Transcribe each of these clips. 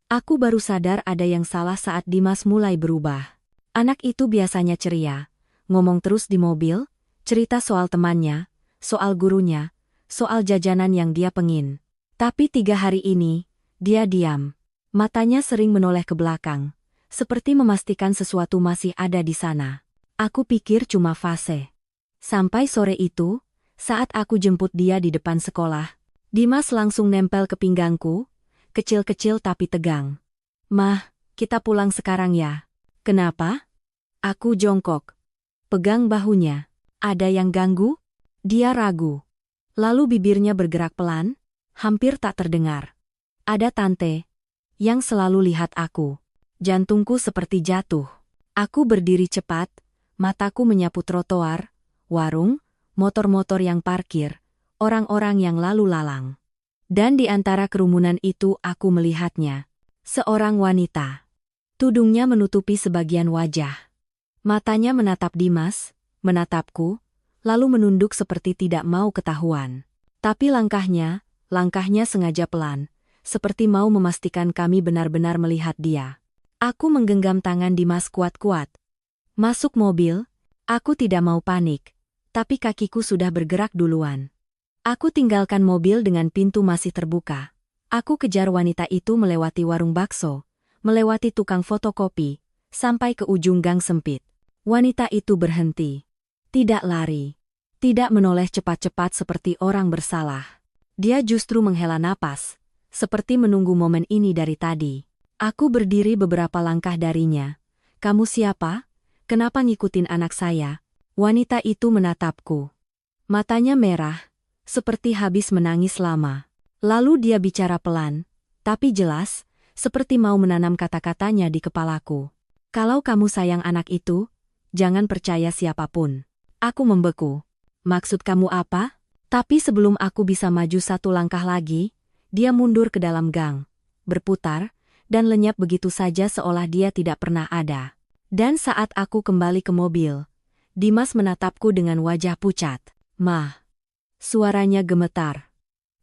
Aku baru sadar ada yang salah saat Dimas mulai berubah. Anak itu biasanya ceria, ngomong terus di mobil, cerita soal temannya, soal gurunya, soal jajanan yang dia pengin. Tapi 3 hari ini, dia diam. Matanya sering menoleh ke belakang, seperti memastikan sesuatu masih ada di sana. Aku pikir cuma fase. Sampai sore itu, saat aku jemput dia di depan sekolah, Dimas langsung nempel ke pinggangku, kecil-kecil tapi tegang. "Mah, kita pulang sekarang ya." "Kenapa?" Aku jongkok. Pegang bahunya. "Ada yang ganggu?" Dia ragu. Lalu bibirnya bergerak pelan, hampir tak terdengar. "Ada tante yang selalu lihat aku." Jantungku seperti jatuh. Aku berdiri cepat, mataku menyapu trotoar, warung, motor-motor yang parkir, orang-orang yang lalu lalang. Dan di antara kerumunan itu aku melihatnya. Seorang wanita. Tudungnya menutupi sebagian wajah. Matanya menatap Dimas, menatapku, lalu menunduk seperti tidak mau ketahuan. Tapi langkahnya sengaja pelan, seperti mau memastikan kami benar-benar melihat dia. Aku menggenggam tangan Dimas kuat-kuat. Masuk mobil, aku tidak mau panik, tapi kakiku sudah bergerak duluan. Aku tinggalkan mobil dengan pintu masih terbuka. Aku kejar wanita itu melewati warung bakso, melewati tukang fotokopi, sampai ke ujung gang sempit. Wanita itu berhenti. Tidak lari. Tidak menoleh cepat-cepat seperti orang bersalah. Dia justru menghela napas, seperti menunggu momen ini dari tadi. Aku berdiri beberapa langkah darinya. "Kamu siapa? Kenapa ngikutin anak saya?" Wanita itu menatapku. Matanya merah, seperti habis menangis lama. Lalu dia bicara pelan, tapi jelas, seperti mau menanam kata-katanya di kepalaku. "Kalau kamu sayang anak itu, jangan percaya siapapun." Aku membeku. "Maksud kamu apa?" Tapi sebelum aku bisa maju 1 langkah lagi, dia mundur ke dalam gang, berputar, dan lenyap begitu saja seolah dia tidak pernah ada. Dan saat aku kembali ke mobil, Dimas menatapku dengan wajah pucat. "Mah." Suaranya gemetar.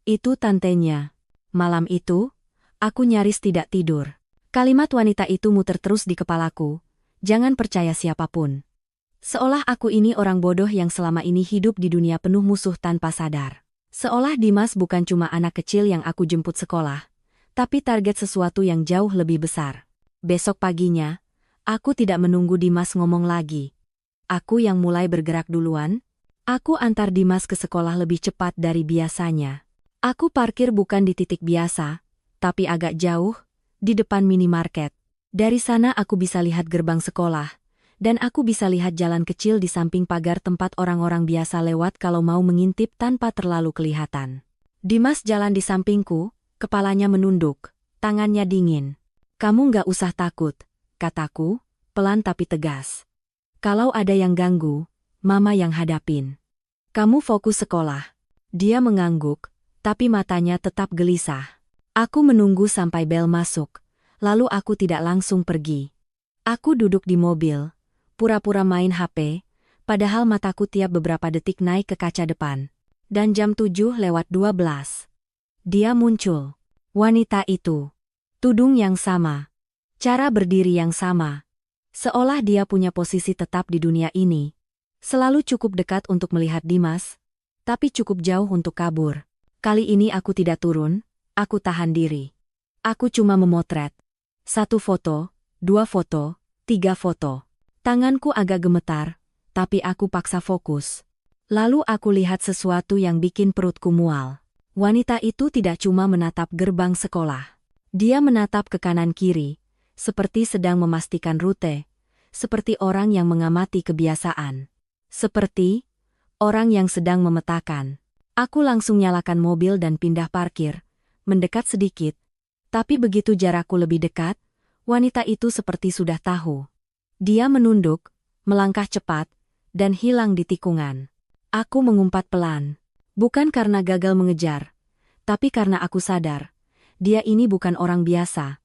"Itu tantenya." Malam itu, aku nyaris tidak tidur. Kalimat wanita itu muter terus di kepalaku. Jangan percaya siapapun. Seolah aku ini orang bodoh yang selama ini hidup di dunia penuh musuh tanpa sadar. Seolah Dimas bukan cuma anak kecil yang aku jemput sekolah, tapi target sesuatu yang jauh lebih besar. Besok paginya, aku tidak menunggu Dimas ngomong lagi. Aku yang mulai bergerak duluan. Aku antar Dimas ke sekolah lebih cepat dari biasanya. Aku parkir bukan di titik biasa, tapi agak jauh, di depan minimarket. Dari sana aku bisa lihat gerbang sekolah, dan aku bisa lihat jalan kecil di samping pagar tempat orang-orang biasa lewat kalau mau mengintip tanpa terlalu kelihatan. Dimas jalan di sampingku, kepalanya menunduk, tangannya dingin. "Kamu nggak usah takut," kataku, pelan tapi tegas. "Kalau ada yang ganggu, Mama yang hadapin. Kamu fokus sekolah." Dia mengangguk, tapi matanya tetap gelisah. Aku menunggu sampai bel masuk, lalu aku tidak langsung pergi. Aku duduk di mobil, pura-pura main HP, padahal mataku tiap beberapa detik naik ke kaca depan. Dan jam 7:12. Dia muncul. Wanita itu. Tudung yang sama. Cara berdiri yang sama. Seolah dia punya posisi tetap di dunia ini. Selalu cukup dekat untuk melihat Dimas, tapi cukup jauh untuk kabur. Kali ini aku tidak turun, aku tahan diri. Aku cuma memotret. 1 foto, 2 foto, 3 foto. Tanganku agak gemetar, tapi aku paksa fokus. Lalu aku lihat sesuatu yang bikin perutku mual. Wanita itu tidak cuma menatap gerbang sekolah. Dia menatap ke kanan kiri, seperti sedang memastikan rute, seperti orang yang mengamati kebiasaan. Seperti orang yang sedang memetakan. Aku langsung nyalakan mobil dan pindah parkir, mendekat sedikit. Tapi begitu jarakku lebih dekat, wanita itu seperti sudah tahu. Dia menunduk, melangkah cepat, dan hilang di tikungan. Aku mengumpat pelan. Bukan karena gagal mengejar, tapi karena aku sadar, dia ini bukan orang biasa.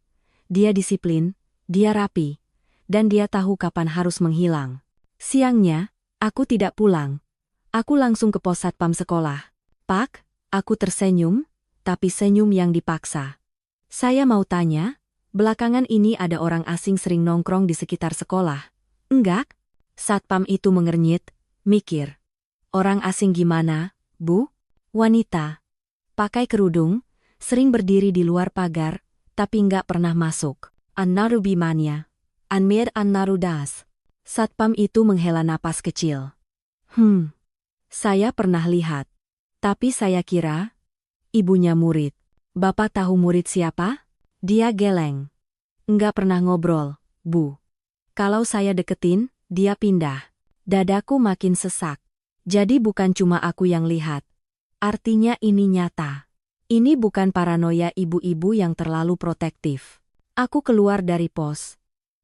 Dia disiplin, dia rapi, dan dia tahu kapan harus menghilang. Siangnya, aku tidak pulang. Aku langsung ke pos satpam sekolah. "Pak," aku tersenyum, tapi senyum yang dipaksa. "Saya mau tanya, Belakangan ini ada orang asing sering nongkrong di sekitar sekolah. Enggak? Satpam itu mengernyit, mikir. Orang asing gimana, Bu? Wanita. Pakai kerudung, sering berdiri di luar pagar, tapi nggak pernah masuk. Annaru bimanya. Anmir annaru das. Satpam itu menghela napas kecil. Saya pernah lihat. Tapi saya kira, ibunya murid. Bapak tahu murid siapa? Dia geleng. Enggak pernah ngobrol, Bu. Kalau saya deketin, dia pindah. Dadaku makin sesak. Jadi bukan cuma aku yang lihat. Artinya ini nyata. Ini bukan paranoia ibu-ibu yang terlalu protektif. Aku keluar dari pos.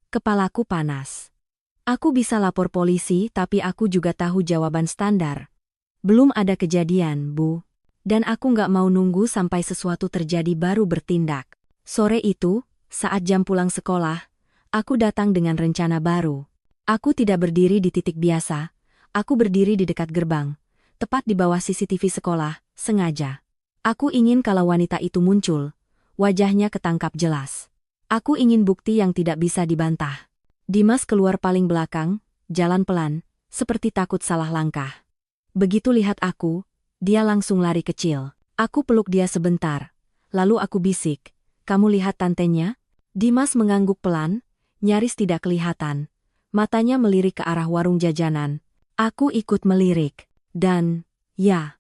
Kepalaku panas. Aku bisa lapor polisi tapi aku juga tahu jawaban standar. Belum ada kejadian, Bu. Dan aku nggak mau nunggu sampai sesuatu terjadi baru bertindak. Sore itu, saat jam pulang sekolah, aku datang dengan rencana baru. Aku tidak berdiri di titik biasa, aku berdiri di dekat gerbang, tepat di bawah CCTV sekolah, sengaja. Aku ingin kalau wanita itu muncul, wajahnya ketangkap jelas. Aku ingin bukti yang tidak bisa dibantah. Dimas keluar paling belakang, jalan pelan, seperti takut salah langkah. Begitu lihat aku, dia langsung lari kecil. Aku peluk dia sebentar, lalu aku bisik, "Kamu lihat tantenya?" Dimas mengangguk pelan, nyaris tidak kelihatan. Matanya melirik ke arah warung jajanan. Aku ikut melirik. Dan, ya,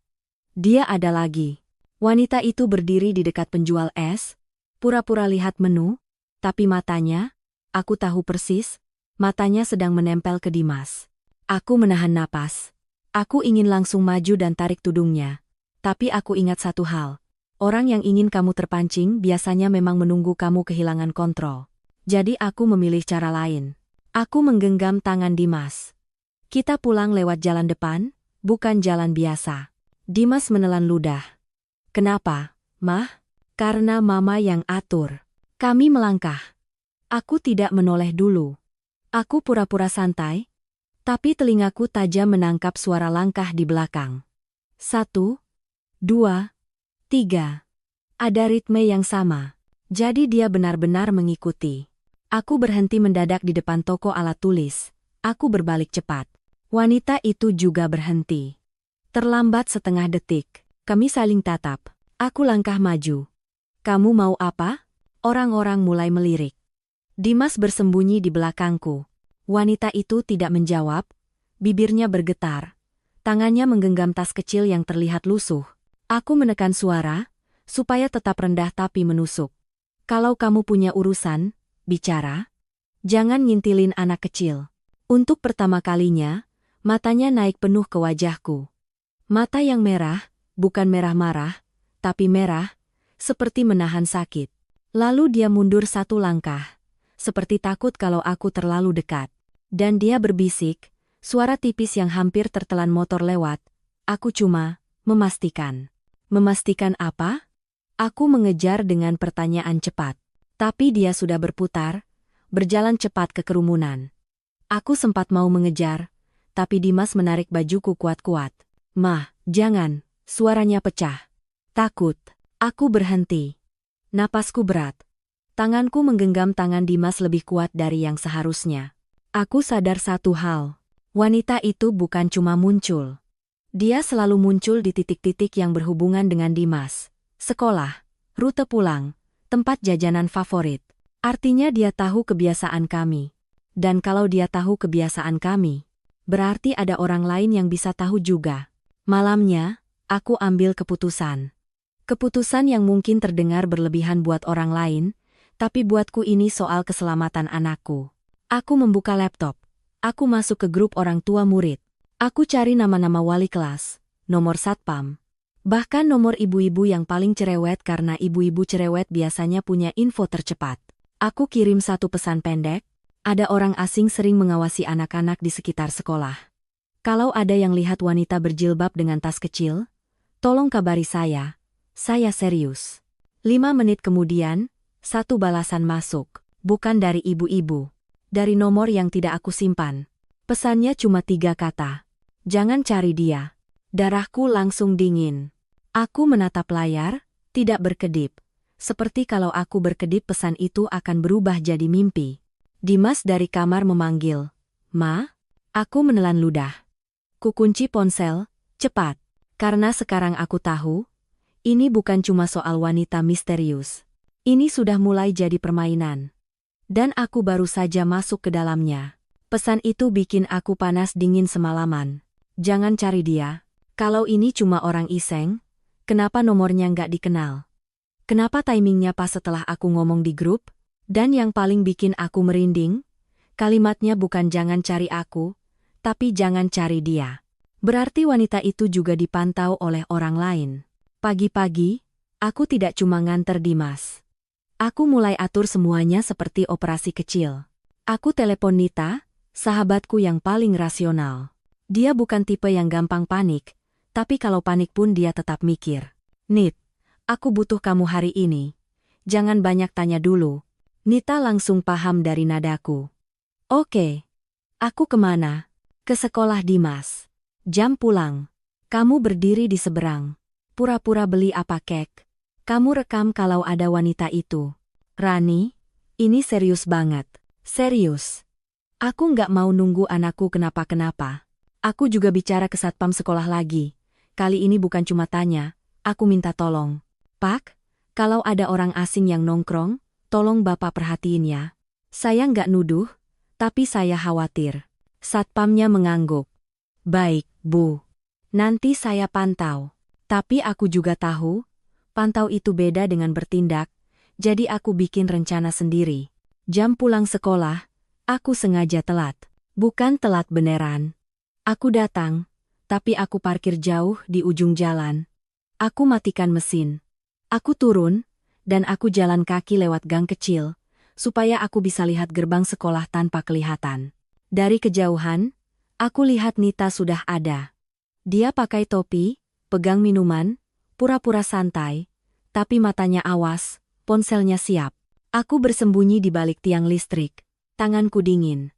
dia ada lagi. Wanita itu berdiri di dekat penjual es, pura-pura lihat menu, tapi matanya, aku tahu persis, matanya sedang menempel ke Dimas. Aku menahan napas. Aku ingin langsung maju dan tarik tudungnya. Tapi aku ingat satu hal. Orang yang ingin kamu terpancing biasanya memang menunggu kamu kehilangan kontrol. Jadi aku memilih cara lain. Aku menggenggam tangan Dimas. Kita pulang lewat jalan depan, bukan jalan biasa. Dimas menelan ludah. Kenapa, Mah? Karena Mama yang atur. Kami melangkah. Aku tidak menoleh dulu. Aku pura-pura santai, tapi telingaku tajam menangkap suara langkah di belakang. 1, 2, 3. Ada ritme yang sama. Jadi dia benar-benar mengikuti. Aku berhenti mendadak di depan toko alat tulis. Aku berbalik cepat. Wanita itu juga berhenti. Terlambat setengah detik. Kami saling tatap. Aku langkah maju. "Kamu mau apa?" Orang-orang mulai melirik. Dimas bersembunyi di belakangku. Wanita itu tidak menjawab. Bibirnya bergetar. Tangannya menggenggam tas kecil yang terlihat lusuh. Aku menekan suara, supaya tetap rendah tapi menusuk. "Kalau kamu punya urusan, bicara. Jangan ngintilin anak kecil." Untuk pertama kalinya, matanya naik penuh ke wajahku. Mata yang merah, bukan merah marah, tapi merah, seperti menahan sakit. Lalu dia mundur satu langkah, seperti takut kalau aku terlalu dekat. Dan dia berbisik, suara tipis yang hampir tertelan motor lewat, "Aku cuma memastikan." Memastikan apa? Aku mengejar dengan pertanyaan cepat. Tapi dia sudah berputar, berjalan cepat ke kerumunan. Aku sempat mau mengejar, tapi Dimas menarik bajuku kuat-kuat. "Mah, jangan," suaranya pecah. Takut. Aku berhenti. Napasku berat. Tanganku menggenggam tangan Dimas lebih kuat dari yang seharusnya. Aku sadar satu hal. Wanita itu bukan cuma muncul. Dia selalu muncul di titik-titik yang berhubungan dengan Dimas. Sekolah, rute pulang, tempat jajanan favorit. Artinya dia tahu kebiasaan kami. Dan kalau dia tahu kebiasaan kami, berarti ada orang lain yang bisa tahu juga. Malamnya, aku ambil keputusan. Keputusan yang mungkin terdengar berlebihan buat orang lain, tapi buatku ini soal keselamatan anakku. Aku membuka laptop. Aku masuk ke grup orang tua murid. Aku cari nama-nama wali kelas, nomor satpam. Bahkan nomor ibu-ibu yang paling cerewet karena ibu-ibu cerewet biasanya punya info tercepat. Aku kirim satu pesan pendek, "Ada orang asing sering mengawasi anak-anak di sekitar sekolah. Kalau ada yang lihat wanita berjilbab dengan tas kecil, tolong kabari saya serius." 5 menit kemudian, satu balasan masuk, bukan dari ibu-ibu. Dari nomor yang tidak aku simpan. Pesannya cuma 3 kata. "Jangan cari dia." Darahku langsung dingin. Aku menatap layar, tidak berkedip. Seperti kalau aku berkedip pesan itu akan berubah jadi mimpi. Dimas dari kamar memanggil. Ma? Aku menelan ludah. Kukunci ponsel, cepat. Karena sekarang aku tahu, ini bukan cuma soal wanita misterius. Ini sudah mulai jadi permainan. Dan aku baru saja masuk ke dalamnya. Pesan itu bikin aku panas dingin semalaman. Jangan cari dia. Kalau ini cuma orang iseng, kenapa nomornya nggak dikenal? Kenapa timingnya pas setelah aku ngomong di grup? Dan yang paling bikin aku merinding, kalimatnya bukan jangan cari aku, tapi jangan cari dia. Berarti wanita itu juga dipantau oleh orang lain. Pagi-pagi, aku tidak cuma nganter Dimas. Aku mulai atur semuanya seperti operasi kecil. Aku telepon Nita, sahabatku yang paling rasional. Dia bukan tipe yang gampang panik, tapi kalau panik pun dia tetap mikir. Nit, aku butuh kamu hari ini. Jangan banyak tanya dulu. Nita langsung paham dari nadaku. Oke. Aku kemana? Ke sekolah Dimas. Jam pulang. Kamu berdiri di seberang. Pura-pura beli apa kek. Kamu rekam kalau ada wanita itu. Rani, ini serius banget. Serius. Aku nggak mau nunggu anakku kenapa-kenapa. Aku juga bicara ke satpam sekolah lagi. Kali ini bukan cuma tanya, aku minta tolong. Pak, kalau ada orang asing yang nongkrong, tolong Bapak perhatiin ya. Saya nggak nuduh, tapi saya khawatir. Satpamnya mengangguk. Baik, Bu. Nanti saya pantau. Tapi aku juga tahu, pantau itu beda dengan bertindak, jadi aku bikin rencana sendiri. Jam pulang sekolah, aku sengaja telat. Bukan telat beneran. Aku datang, tapi aku parkir jauh di ujung jalan. Aku matikan mesin. Aku turun, dan aku jalan kaki lewat gang kecil, supaya aku bisa lihat gerbang sekolah tanpa kelihatan. Dari kejauhan, aku lihat Nita sudah ada. Dia pakai topi, pegang minuman, pura-pura santai, tapi matanya awas, ponselnya siap. Aku bersembunyi di balik tiang listrik, tanganku dingin.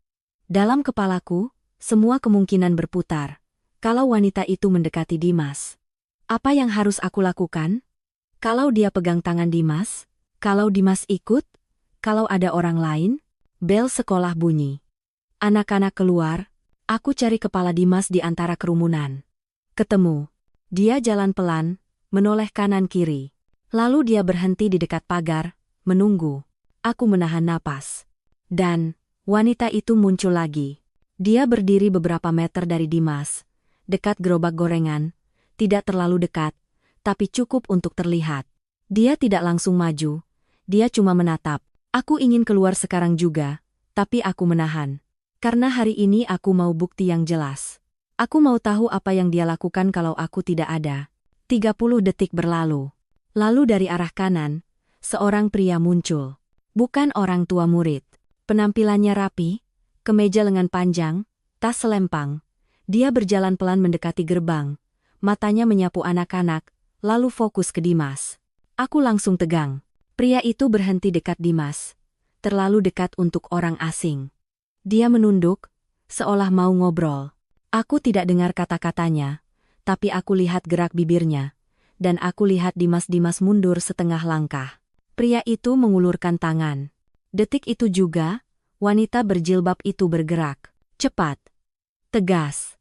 Dalam kepalaku, semua kemungkinan berputar. Kalau wanita itu mendekati Dimas, apa yang harus aku lakukan? Kalau dia pegang tangan Dimas, kalau Dimas ikut, kalau ada orang lain, bel sekolah bunyi. Anak-anak keluar, aku cari kepala Dimas di antara kerumunan. Ketemu. Dia jalan pelan, menoleh kanan-kiri. Lalu dia berhenti di dekat pagar, menunggu. Aku menahan napas. Dan, wanita itu muncul lagi. Dia berdiri beberapa meter dari Dimas, dekat gerobak gorengan, tidak terlalu dekat, tapi cukup untuk terlihat. Dia tidak langsung maju, dia cuma menatap. Aku ingin keluar sekarang juga, tapi aku menahan. Karena hari ini aku mau bukti yang jelas. Aku mau tahu apa yang dia lakukan kalau aku tidak ada. 30 detik berlalu. Lalu dari arah kanan, seorang pria muncul. Bukan orang tua murid. Penampilannya rapi, kemeja lengan panjang, tas selempang. Dia berjalan pelan mendekati gerbang. Matanya menyapu anak-anak, lalu fokus ke Dimas. Aku langsung tegang. Pria itu berhenti dekat Dimas. Terlalu dekat untuk orang asing. Dia menunduk, seolah mau ngobrol. Aku tidak dengar kata-katanya, tapi aku lihat gerak bibirnya, dan aku lihat Dimas mundur setengah langkah. Pria itu mengulurkan tangan. Detik itu juga, wanita berjilbab itu bergerak. Cepat. Tegas.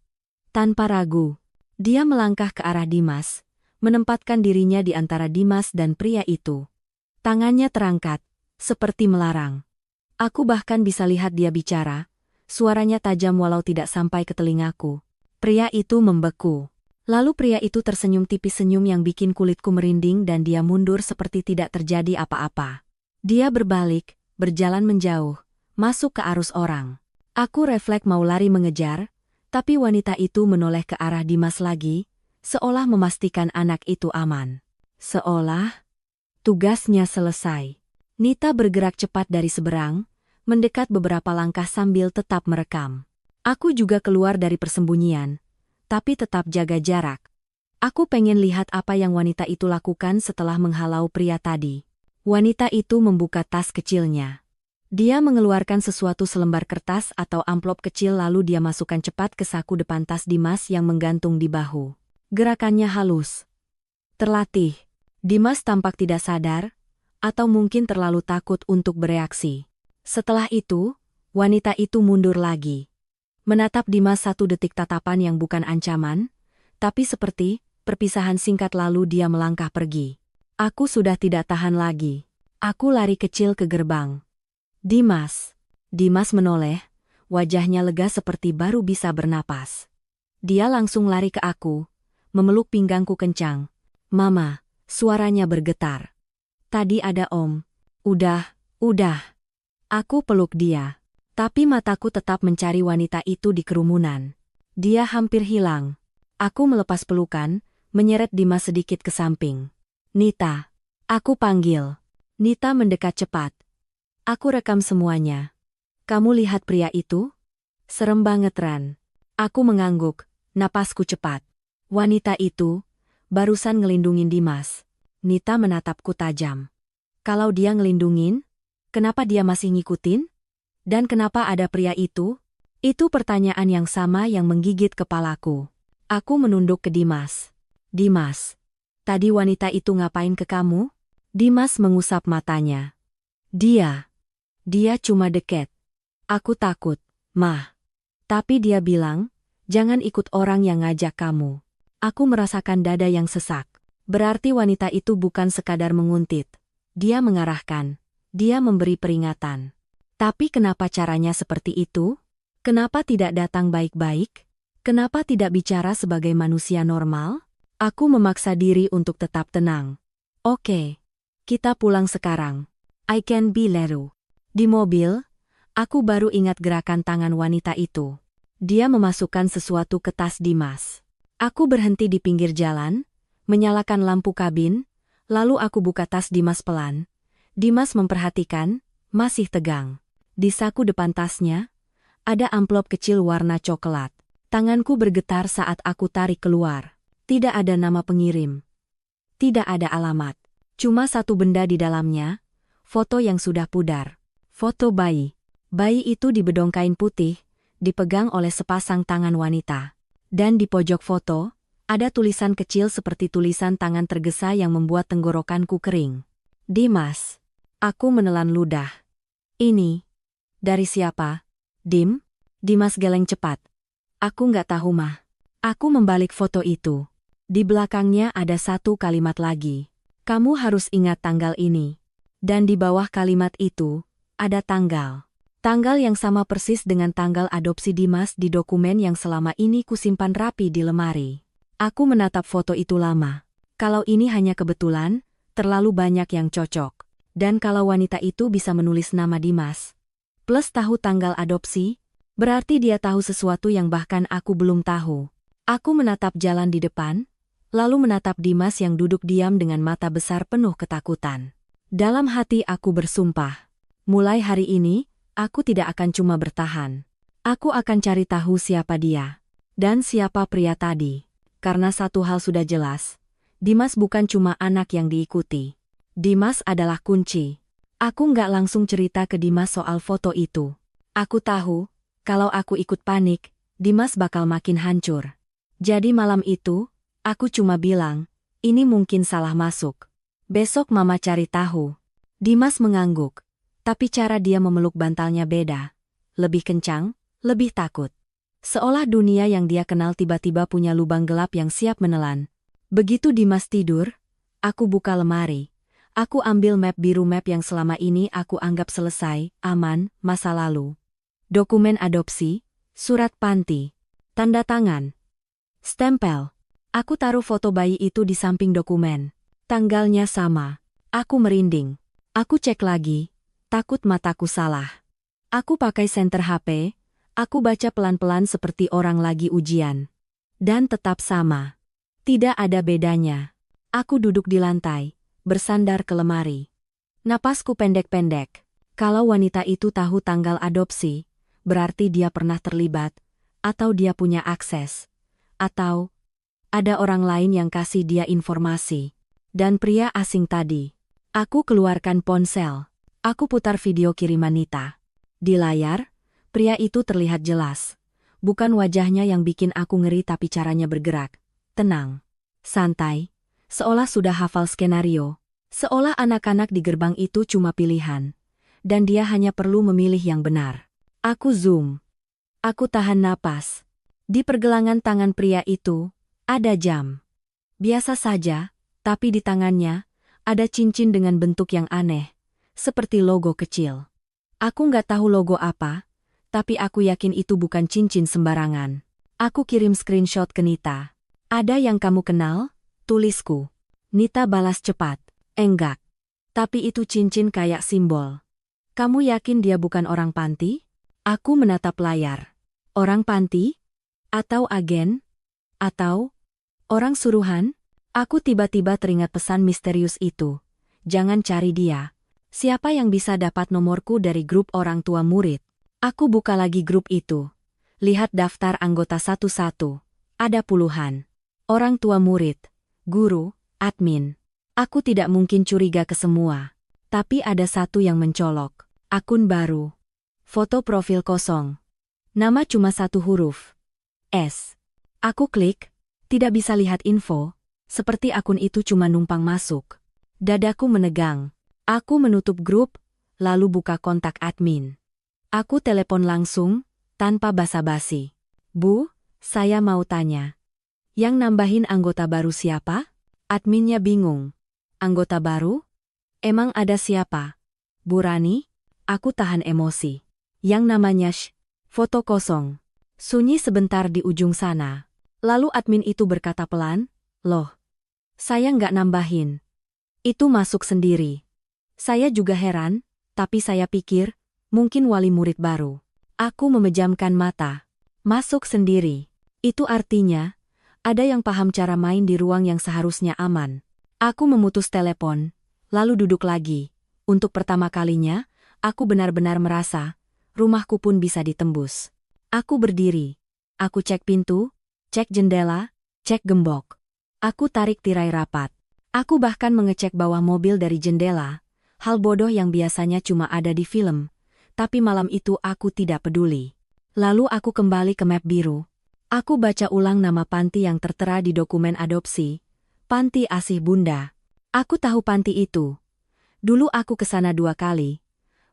Tanpa ragu. Dia melangkah ke arah Dimas, menempatkan dirinya di antara Dimas dan pria itu. Tangannya terangkat, seperti melarang. Aku bahkan bisa lihat dia bicara. Suaranya tajam walau tidak sampai ke telingaku. Pria itu membeku. Lalu pria itu tersenyum tipis, senyum yang bikin kulitku merinding, dan dia mundur seperti tidak terjadi apa-apa. Dia berbalik, berjalan menjauh, masuk ke arus orang. Aku refleks mau lari mengejar, tapi wanita itu menoleh ke arah Dimas lagi, seolah memastikan anak itu aman. Seolah tugasnya selesai. Nita bergerak cepat dari seberang, mendekat beberapa langkah sambil tetap merekam. Aku juga keluar dari persembunyian, tapi tetap jaga jarak. Aku pengen lihat apa yang wanita itu lakukan setelah menghalau pria tadi. Wanita itu membuka tas kecilnya. Dia mengeluarkan sesuatu, selembar kertas atau amplop kecil, lalu dia masukkan cepat ke saku depan tas Dimas yang menggantung di bahu. Gerakannya halus, terlatih. Dimas tampak tidak sadar. atau mungkin terlalu takut untuk bereaksi. Setelah itu, wanita itu mundur lagi. Menatap Dimas 1 detik tatapan yang bukan ancaman, tapi seperti perpisahan singkat lalu dia melangkah pergi. Aku sudah tidak tahan lagi. Aku lari kecil ke gerbang. Dimas. Dimas menoleh, wajahnya lega seperti baru bisa bernapas. Dia langsung lari ke aku, memeluk pinggangku kencang. Mama, suaranya bergetar. Tadi ada Om. Udah. Aku peluk dia. Tapi mataku tetap mencari wanita itu di kerumunan. Dia hampir hilang. Aku melepas pelukan, menyeret Dimas sedikit ke samping. Nita. Aku panggil. Nita mendekat cepat. Aku rekam semuanya. Kamu lihat pria itu? Serem banget, Ran. Aku mengangguk, napasku cepat. Wanita itu barusan ngelindungin Dimas. Nita menatapku tajam. Kalau dia ngelindungin, kenapa dia masih ngikutin? Dan kenapa ada pria itu? Itu pertanyaan yang sama yang menggigit kepalaku. Aku menunduk ke Dimas. Dimas, tadi wanita itu ngapain ke kamu? Dimas mengusap matanya. Dia cuma deket. Aku takut, Mah. Tapi dia bilang, jangan ikut orang yang ngajak kamu. Aku merasakan dada yang sesak. Berarti wanita itu bukan sekadar menguntit. Dia mengarahkan. Dia memberi peringatan. Tapi kenapa caranya seperti itu? Kenapa tidak datang baik-baik? Kenapa tidak bicara sebagai manusia normal? Aku memaksa diri untuk tetap tenang. Oke, kita pulang sekarang. I can be Leru. Di mobil, aku baru ingat gerakan tangan wanita itu. Dia memasukkan sesuatu ke tas Dimas. Aku berhenti di pinggir jalan, menyalakan lampu kabin, lalu aku buka tas Dimas pelan. Dimas memperhatikan, masih tegang. Di saku depan tasnya, ada amplop kecil warna coklat. Tanganku bergetar saat aku tarik keluar. Tidak ada nama pengirim. Tidak ada alamat. Cuma satu benda di dalamnya, foto yang sudah pudar. Foto bayi. Bayi itu dibedong kain putih, dipegang oleh sepasang tangan wanita. Dan di pojok foto, ada tulisan kecil seperti tulisan tangan tergesa yang membuat tenggorokanku kering. Dimas. Aku menelan ludah. Ini. Dari siapa? Dim? Dimas geleng cepat. Aku nggak tahu, Mah. Aku membalik foto itu. Di belakangnya ada satu kalimat lagi. Kamu harus ingat tanggal ini. Dan di bawah kalimat itu, ada tanggal. Tanggal yang sama persis dengan tanggal adopsi Dimas di dokumen yang selama ini kusimpan rapi di lemari. Aku menatap foto itu lama. Kalau ini hanya kebetulan, terlalu banyak yang cocok. Dan kalau wanita itu bisa menulis nama Dimas, plus tahu tanggal adopsi, berarti dia tahu sesuatu yang bahkan aku belum tahu. Aku menatap jalan di depan, lalu menatap Dimas yang duduk diam dengan mata besar penuh ketakutan. Dalam hati aku bersumpah, mulai hari ini, aku tidak akan cuma bertahan. Aku akan cari tahu siapa dia. Dan siapa pria tadi. Karena satu hal sudah jelas, Dimas bukan cuma anak yang diikuti. Dimas adalah kunci. Aku nggak langsung cerita ke Dimas soal foto itu. Aku tahu, kalau aku ikut panik, Dimas bakal makin hancur. Jadi malam itu, aku cuma bilang, ini mungkin salah masuk. Besok Mama cari tahu. Dimas mengangguk, tapi cara dia memeluk bantalnya beda. Lebih kencang, lebih takut. Seolah dunia yang dia kenal tiba-tiba punya lubang gelap yang siap menelan. Begitu Dimas tidur, aku buka lemari. Aku ambil map biru, map yang selama ini aku anggap selesai, aman, masa lalu. Dokumen adopsi, surat panti, tanda tangan, stempel. Aku taruh foto bayi itu di samping dokumen. Tanggalnya sama. Aku merinding. Aku cek lagi, takut mataku salah. Aku pakai senter HP, aku baca pelan-pelan seperti orang lagi ujian. Dan tetap sama. Tidak ada bedanya. Aku duduk di lantai, bersandar ke lemari. Napasku pendek-pendek. Kalau wanita itu tahu tanggal adopsi, berarti dia pernah terlibat, atau dia punya akses, atau ada orang lain yang kasih dia informasi. Dan pria asing tadi. Aku keluarkan ponsel. Aku putar video kiriman Nita. Di layar, pria itu terlihat jelas. Bukan wajahnya yang bikin aku ngeri tapi caranya bergerak. Tenang. Santai. Seolah sudah hafal skenario. Seolah anak-anak di gerbang itu cuma pilihan. Dan dia hanya perlu memilih yang benar. Aku zoom. Aku tahan napas. Di pergelangan tangan pria itu, ada jam. Biasa saja, tapi di tangannya, ada cincin dengan bentuk yang aneh. Seperti logo kecil. Aku nggak tahu logo apa, tapi aku yakin itu bukan cincin sembarangan. Aku kirim screenshot ke Nita. Ada yang kamu kenal? Tulisku. Nita balas cepat. Enggak. Tapi itu cincin kayak simbol. Kamu yakin dia bukan orang panti? Aku menatap layar. Orang panti? Atau agen? Atau orang suruhan? Aku tiba-tiba teringat pesan misterius itu. Jangan cari dia. Siapa yang bisa dapat nomorku dari grup orang tua murid? Aku buka lagi grup itu. Lihat daftar anggota satu-satu. Ada puluhan. Orang tua murid, guru, admin. Aku tidak mungkin curiga ke semua. Tapi ada satu yang mencolok. Akun baru. Foto profil kosong. Nama cuma satu huruf. S. Aku klik. Tidak bisa lihat info. Seperti akun itu cuma numpang masuk. Dadaku menegang. Aku menutup grup, lalu buka kontak admin. Aku telepon langsung, tanpa basa-basi. Bu, saya mau tanya. Yang nambahin anggota baru siapa? Adminnya bingung. Anggota baru? Emang ada siapa? Bu Rani? Aku tahan emosi. Yang namanya foto kosong. Sunyi sebentar di ujung sana. Lalu admin itu berkata pelan, loh. Saya nggak nambahin. Itu masuk sendiri. Saya juga heran, tapi saya pikir, mungkin wali murid baru. Aku memejamkan mata. Masuk sendiri. Itu artinya, ada yang paham cara main di ruang yang seharusnya aman. Aku memutus telepon, lalu duduk lagi. Untuk pertama kalinya, aku benar-benar merasa, rumahku pun bisa ditembus. Aku berdiri. Aku cek pintu, cek jendela, cek gembok. Aku tarik tirai rapat. Aku bahkan mengecek bawah mobil dari jendela, hal bodoh yang biasanya cuma ada di film. Tapi malam itu aku tidak peduli. Lalu aku kembali ke map biru. Aku baca ulang nama panti yang tertera di dokumen adopsi. Panti Asih Bunda. Aku tahu panti itu. Dulu aku ke sana 2 kali.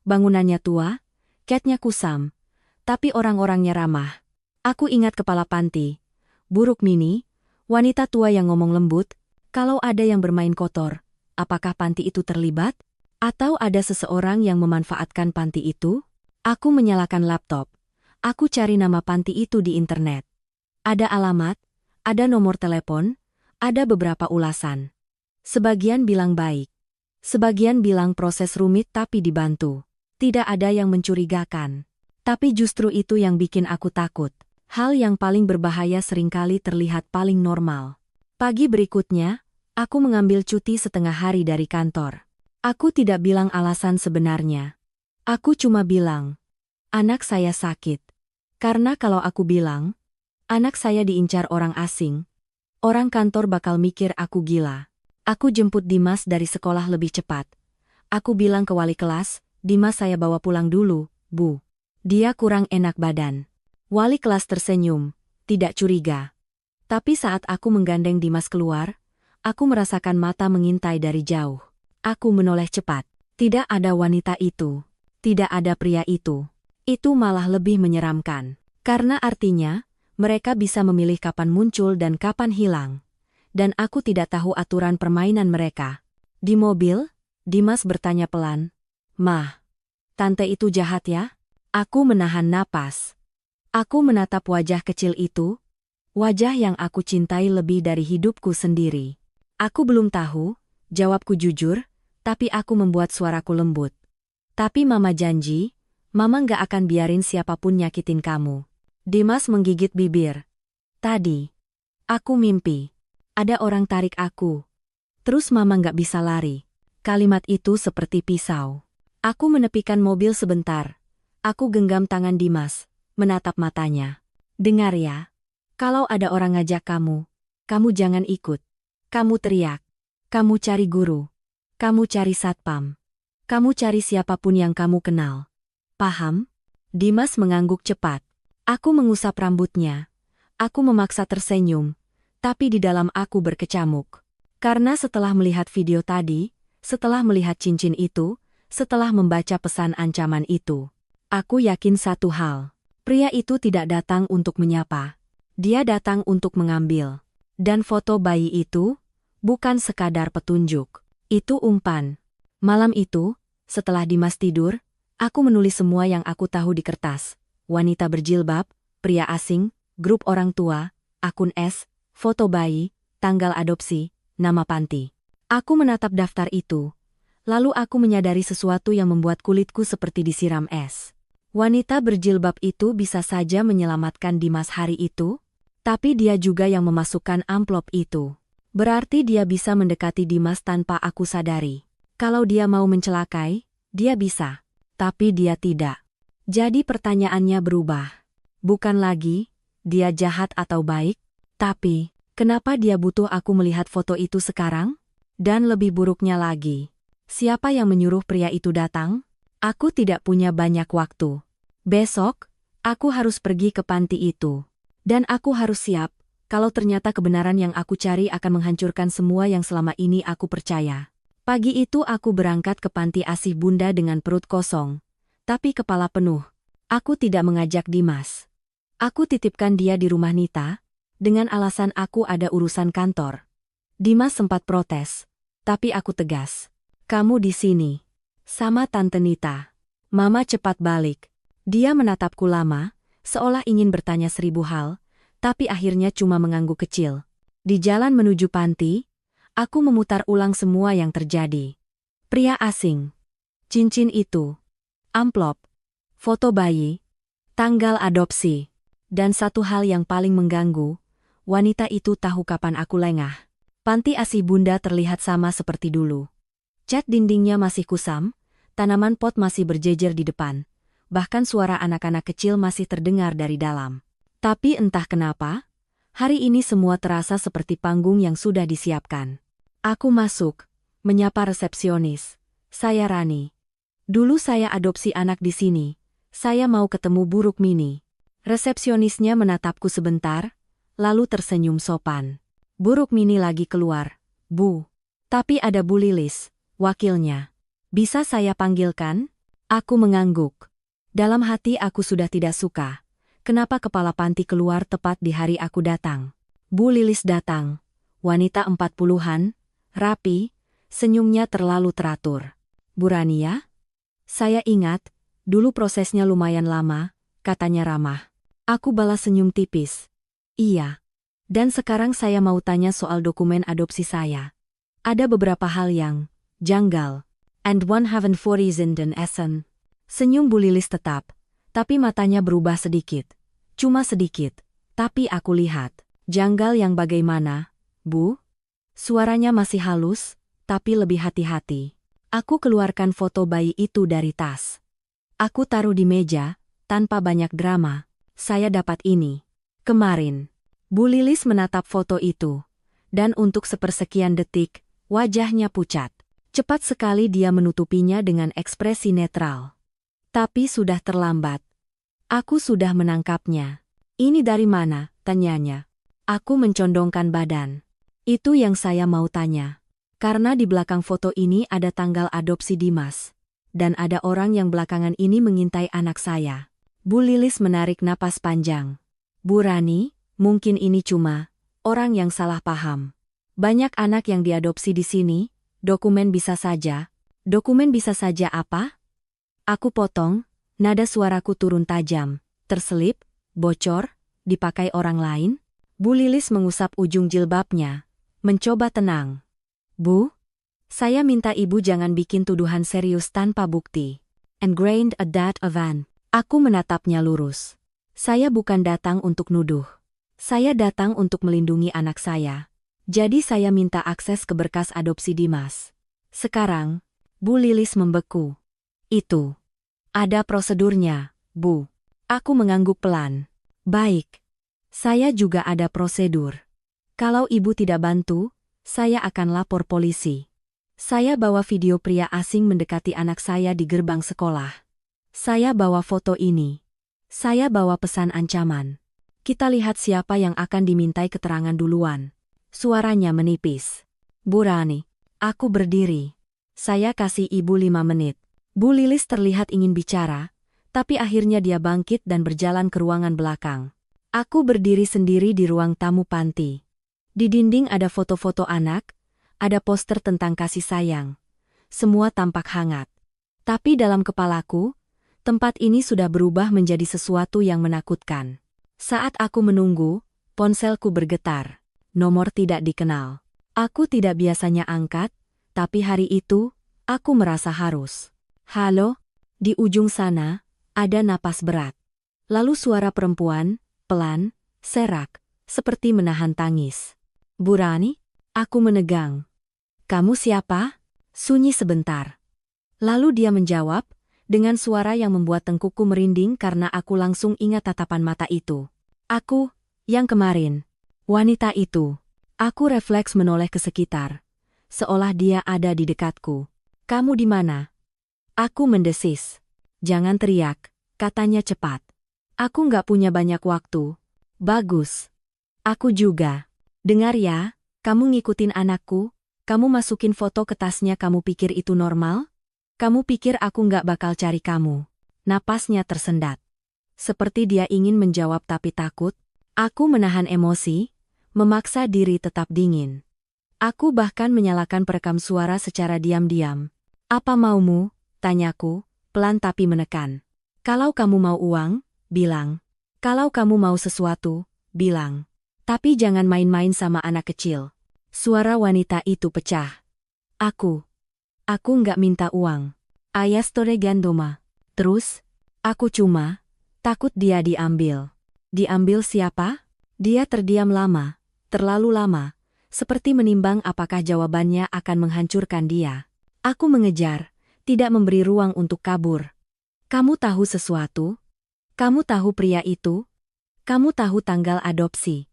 Bangunannya tua, catnya kusam, tapi orang-orangnya ramah. Aku ingat kepala panti. Buruk Mini, wanita tua yang ngomong lembut, kalau ada yang bermain kotor, apakah panti itu terlibat? Atau ada seseorang yang memanfaatkan panti itu? Aku menyalakan laptop. Aku cari nama panti itu di internet. Ada alamat, ada nomor telepon, ada beberapa ulasan. Sebagian bilang baik. Sebagian bilang proses rumit tapi dibantu. Tidak ada yang mencurigakan. Tapi justru itu yang bikin aku takut. Hal yang paling berbahaya seringkali terlihat paling normal. Pagi berikutnya, aku mengambil cuti setengah hari dari kantor. Aku tidak bilang alasan sebenarnya. Aku cuma bilang, anak saya sakit. Karena kalau aku bilang, anak saya diincar orang asing, orang kantor bakal mikir aku gila. Aku jemput Dimas dari sekolah lebih cepat. Aku bilang ke wali kelas, Dimas saya bawa pulang dulu, Bu. Dia kurang enak badan. Wali kelas tersenyum, tidak curiga. Tapi saat aku menggandeng Dimas keluar, aku merasakan mata mengintai dari jauh. Aku menoleh cepat. Tidak ada wanita itu. Tidak ada pria itu. Itu malah lebih menyeramkan. Karena artinya, mereka bisa memilih kapan muncul dan kapan hilang. Dan aku tidak tahu aturan permainan mereka. Di mobil, Dimas bertanya pelan. Mah, tante itu jahat ya? Aku menahan napas. Aku menatap wajah kecil itu. Wajah yang aku cintai lebih dari hidupku sendiri. Aku belum tahu, jawabku jujur, tapi aku membuat suaraku lembut. Tapi Mama janji, Mama nggak akan biarin siapapun nyakitin kamu. Dimas menggigit bibir. Tadi, aku mimpi. Ada orang tarik aku. Terus Mama nggak bisa lari. Kalimat itu seperti pisau. Aku menepikan mobil sebentar. Aku genggam tangan Dimas, menatap matanya. Dengar ya. Kalau ada orang ngajak kamu, kamu jangan ikut. Kamu teriak. Kamu cari guru. Kamu cari satpam. Kamu cari siapapun yang kamu kenal. Paham? Dimas mengangguk cepat. Aku mengusap rambutnya. Aku memaksa tersenyum, tapi di dalam aku berkecamuk. Karena setelah melihat video tadi, Setelah melihat cincin itu, setelah membaca pesan ancaman itu, aku yakin satu hal. Pria itu tidak datang untuk menyapa. Dia datang untuk mengambil. Dan foto bayi itu bukan sekadar petunjuk. Itu umpan. Malam itu, setelah Dimas tidur, aku menulis semua yang aku tahu di kertas. Wanita berjilbab, pria asing, grup orang tua, akun S, foto bayi, tanggal adopsi, nama panti. Aku menatap daftar itu. Lalu aku menyadari sesuatu yang membuat kulitku seperti disiram es. Wanita berjilbab itu bisa saja menyelamatkan Dimas hari itu, tapi dia juga yang memasukkan amplop itu. Berarti dia bisa mendekati Dimas tanpa aku sadari. Kalau dia mau mencelakai, dia bisa. Tapi dia tidak. Jadi pertanyaannya berubah. Bukan lagi, dia jahat atau baik, tapi, kenapa dia butuh aku melihat foto itu sekarang? Dan lebih buruknya lagi, siapa yang menyuruh pria itu datang? Aku tidak punya banyak waktu. Besok, aku harus pergi ke panti itu. Dan aku harus siap, kalau ternyata kebenaran yang aku cari akan menghancurkan semua yang selama ini aku percaya. Pagi itu aku berangkat ke panti asih bunda dengan perut kosong, tapi kepala penuh. Aku tidak mengajak Dimas. Aku titipkan dia di rumah Nita, dengan alasan aku ada urusan kantor. Dimas sempat protes, tapi aku tegas. Kamu di sini. Sama Tante Nita. Mama cepat balik. Dia menatapku lama, seolah ingin bertanya 1000 hal, tapi akhirnya cuma mengangguk kecil. Di jalan menuju panti, aku memutar ulang semua yang terjadi. Pria asing. Cincin itu. Amplop. Foto bayi. Tanggal adopsi. Dan satu hal yang paling mengganggu, wanita itu tahu kapan aku lengah. Panti asih bunda terlihat sama seperti dulu. Cat dindingnya masih kusam, tanaman pot masih berjejer di depan. Bahkan suara anak-anak kecil masih terdengar dari dalam. Tapi entah kenapa, hari ini semua terasa seperti panggung yang sudah disiapkan. Aku masuk, menyapa resepsionis. Saya Rani. Dulu saya adopsi anak di sini. Saya mau ketemu Bu Rukmini. Resepsionisnya menatapku sebentar, lalu tersenyum sopan. Bu Rukmini lagi keluar, Bu. Tapi ada Bu Lilis, wakilnya. Bisa saya panggilkan? Aku mengangguk. Dalam hati aku sudah tidak suka. Kenapa kepala panti keluar tepat di hari aku datang? Bu Lilis datang. Wanita 40-an, rapi, senyumnya terlalu teratur. Bu Rania? Saya ingat, dulu prosesnya lumayan lama, katanya ramah. Aku balas senyum tipis. Iya. Dan sekarang saya mau tanya soal dokumen adopsi saya. Ada beberapa hal yang janggal. And one haven't for reason and Essen. Senyum Bu Lilis tetap, tapi matanya berubah sedikit. Cuma sedikit, tapi aku lihat. Janggal yang bagaimana, Bu? Suaranya masih halus, tapi lebih hati-hati. Aku keluarkan foto bayi itu dari tas. Aku taruh di meja, tanpa banyak drama. Saya dapat ini. Kemarin. Bu Lilis menatap foto itu. Dan untuk sepersekian detik, wajahnya pucat. Cepat sekali dia menutupinya dengan ekspresi netral. Tapi sudah terlambat. Aku sudah menangkapnya. Ini dari mana? Tanyanya. Aku mencondongkan badan. Itu yang saya mau tanya. Karena di belakang foto ini ada tanggal adopsi Dimas. Dan ada orang yang belakangan ini mengintai anak saya. Bu Lilis menarik napas panjang. Bu Rani, mungkin ini cuma orang yang salah paham. Banyak anak yang diadopsi di sini, dokumen bisa saja. Dokumen bisa saja apa? Aku potong, nada suaraku turun tajam, terselip, bocor, dipakai orang lain. Bu Lilis mengusap ujung jilbabnya, mencoba tenang. Bu, saya minta ibu jangan bikin tuduhan serius tanpa bukti. Ingrained a that van. Aku menatapnya lurus. Saya bukan datang untuk nuduh. Saya datang untuk melindungi anak saya. Jadi saya minta akses ke berkas adopsi Dimas. Sekarang, Bu Lilis membeku. Itu. Ada prosedurnya, Bu. Aku mengangguk pelan. Baik. Saya juga ada prosedur. Kalau ibu tidak bantu, saya akan lapor polisi. Saya bawa video pria asing mendekati anak saya di gerbang sekolah. Saya bawa foto ini. Saya bawa pesan ancaman. Kita lihat siapa yang akan dimintai keterangan duluan. Suaranya menipis. Bu Rani. Aku berdiri. Saya kasih ibu 5 menit. Bu Lilis terlihat ingin bicara, tapi akhirnya dia bangkit dan berjalan ke ruangan belakang. Aku berdiri sendiri di ruang tamu panti. Di dinding ada foto-foto anak, ada poster tentang kasih sayang. Semua tampak hangat. Tapi dalam kepalaku, tempat ini sudah berubah menjadi sesuatu yang menakutkan. Saat aku menunggu, ponselku bergetar. Nomor tidak dikenal. Aku tidak biasanya angkat, tapi hari itu, aku merasa harus. Halo? Di ujung sana, ada napas berat. Lalu suara perempuan, pelan, serak, seperti menahan tangis. Bu Rani? Aku menegang. Kamu siapa? Sunyi sebentar. Lalu dia menjawab, dengan suara yang membuat tengkukku merinding karena aku langsung ingat tatapan mata itu. Aku, yang kemarin. Wanita itu. Aku refleks menoleh ke sekitar. Seolah dia ada di dekatku. Kamu di mana? Aku mendesis. Jangan teriak, katanya cepat. Aku nggak punya banyak waktu. Bagus. Aku juga. Dengar ya, kamu ngikutin anakku, kamu masukin foto ke tasnya, kamu pikir itu normal? Kamu pikir aku nggak bakal cari kamu? Napasnya tersendat. Seperti dia ingin menjawab tapi takut. Aku menahan emosi, memaksa diri tetap dingin. Aku bahkan menyalakan perekam suara secara diam-diam. Apa maumu? Tanyaku, pelan tapi menekan. Kalau kamu mau uang, bilang. Kalau kamu mau sesuatu, bilang. Tapi jangan main-main sama anak kecil. Suara wanita itu pecah. Aku nggak minta uang. Ayastore gandoma. Terus, aku cuma takut dia diambil. Diambil siapa? Dia terdiam lama, terlalu lama, seperti menimbang apakah jawabannya akan menghancurkan dia. Aku mengejar, tidak memberi ruang untuk kabur. Kamu tahu sesuatu? Kamu tahu pria itu? Kamu tahu tanggal adopsi?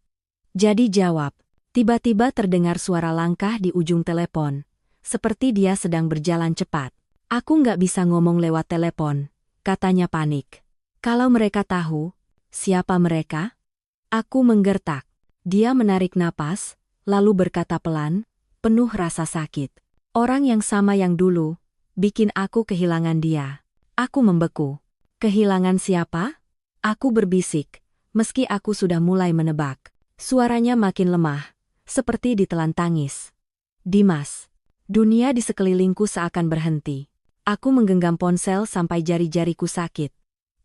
Jadi jawab. Tiba-tiba terdengar suara langkah di ujung telepon, seperti dia sedang berjalan cepat. Aku nggak bisa ngomong lewat telepon, katanya panik. Kalau mereka tahu, siapa mereka? Aku menggertak. Dia menarik napas, lalu berkata pelan, penuh rasa sakit. Orang yang sama yang dulu, bikin aku kehilangan dia. Aku membeku. Kehilangan siapa? Aku berbisik, meski aku sudah mulai menebak. Suaranya makin lemah, seperti ditelan tangis. Dimas. Dunia di sekelilingku seakan berhenti. Aku menggenggam ponsel sampai jari-jariku sakit.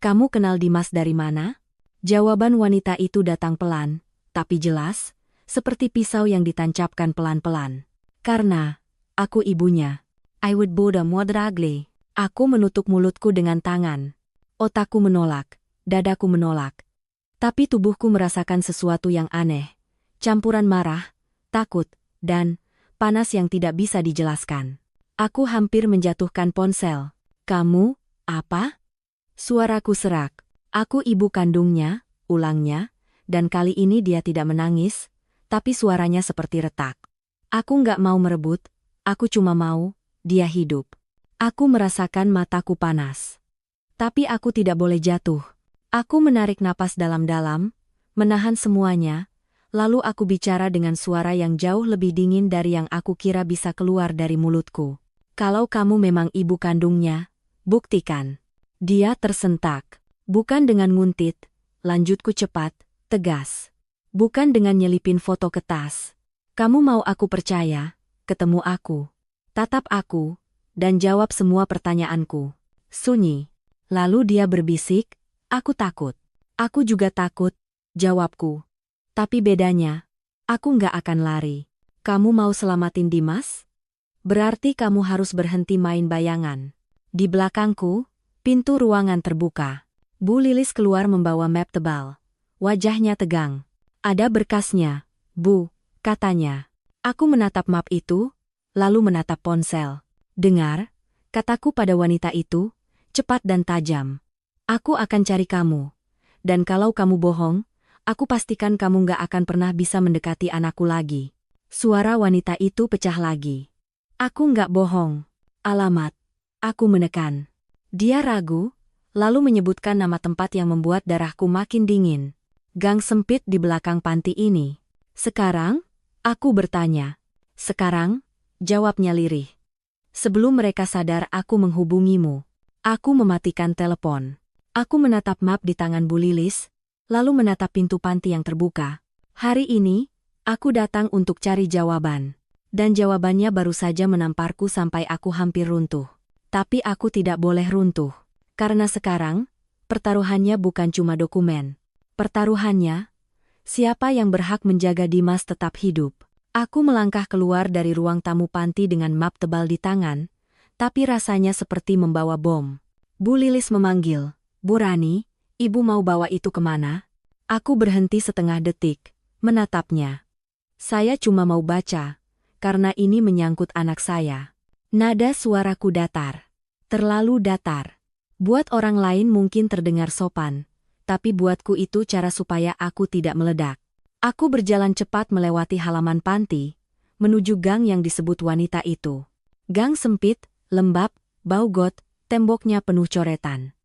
Kamu kenal Dimas dari mana? Jawaban wanita itu datang pelan, tapi jelas, seperti pisau yang ditancapkan pelan-pelan. Karena, aku ibunya. I would boda modragle. Aku menutup mulutku dengan tangan. Otakku menolak, dadaku menolak. Tapi tubuhku merasakan sesuatu yang aneh. Campuran marah, takut, dan panas yang tidak bisa dijelaskan. Aku hampir menjatuhkan ponsel. Kamu, apa? Suaraku serak. Aku ibu kandungnya, ulangnya, dan kali ini dia tidak menangis, tapi suaranya seperti retak. Aku nggak mau merebut, aku cuma mau, dia hidup. Aku merasakan mataku panas. Tapi aku tidak boleh jatuh. Aku menarik napas dalam-dalam, menahan semuanya, lalu aku bicara dengan suara yang jauh lebih dingin dari yang aku kira bisa keluar dari mulutku. Kalau kamu memang ibu kandungnya, buktikan. Dia tersentak. Bukan dengan nguntit, lanjutku cepat, tegas. Bukan dengan nyelipin foto ke tas. Kamu mau aku percaya, ketemu aku, tatap aku, dan jawab semua pertanyaanku. Sunyi. Lalu dia berbisik, aku takut. Aku juga takut, jawabku. Tapi bedanya, aku nggak akan lari. Kamu mau selamatin Dimas? Berarti kamu harus berhenti main bayangan. Di belakangku, pintu ruangan terbuka. Bu Lilis keluar membawa map tebal. Wajahnya tegang. Ada berkasnya, Bu, katanya. Aku menatap map itu, lalu menatap ponsel. Dengar, kataku pada wanita itu, cepat dan tajam. Aku akan cari kamu. Dan kalau kamu bohong, aku pastikan kamu nggak akan pernah bisa mendekati anakku lagi. Suara wanita itu pecah lagi. Aku nggak bohong. Alamat. Aku menekan. Dia ragu, lalu menyebutkan nama tempat yang membuat darahku makin dingin. Gang sempit di belakang panti ini. Sekarang, aku bertanya. Sekarang, jawabnya lirih. Sebelum mereka sadar aku menghubungimu. Aku mematikan telepon. Aku menatap map di tangan Bu Lilis, lalu menatap pintu panti yang terbuka. Hari ini, aku datang untuk cari jawaban. Dan jawabannya baru saja menamparku sampai aku hampir runtuh. Tapi aku tidak boleh runtuh. Karena sekarang, pertaruhannya bukan cuma dokumen. Pertaruhannya, siapa yang berhak menjaga Dimas tetap hidup. Aku melangkah keluar dari ruang tamu panti dengan map tebal di tangan, tapi rasanya seperti membawa bom. Bu Lilis memanggil, "Bu Rani, ibu mau bawa itu kemana?" Aku berhenti setengah detik, menatapnya. Saya cuma mau baca, karena ini menyangkut anak saya. Nada suaraku datar. Terlalu datar. Buat orang lain mungkin terdengar sopan, tapi buatku itu cara supaya aku tidak meledak. Aku berjalan cepat melewati halaman panti, menuju gang yang disebut wanita itu. Gang sempit, lembab, bau got, temboknya penuh coretan.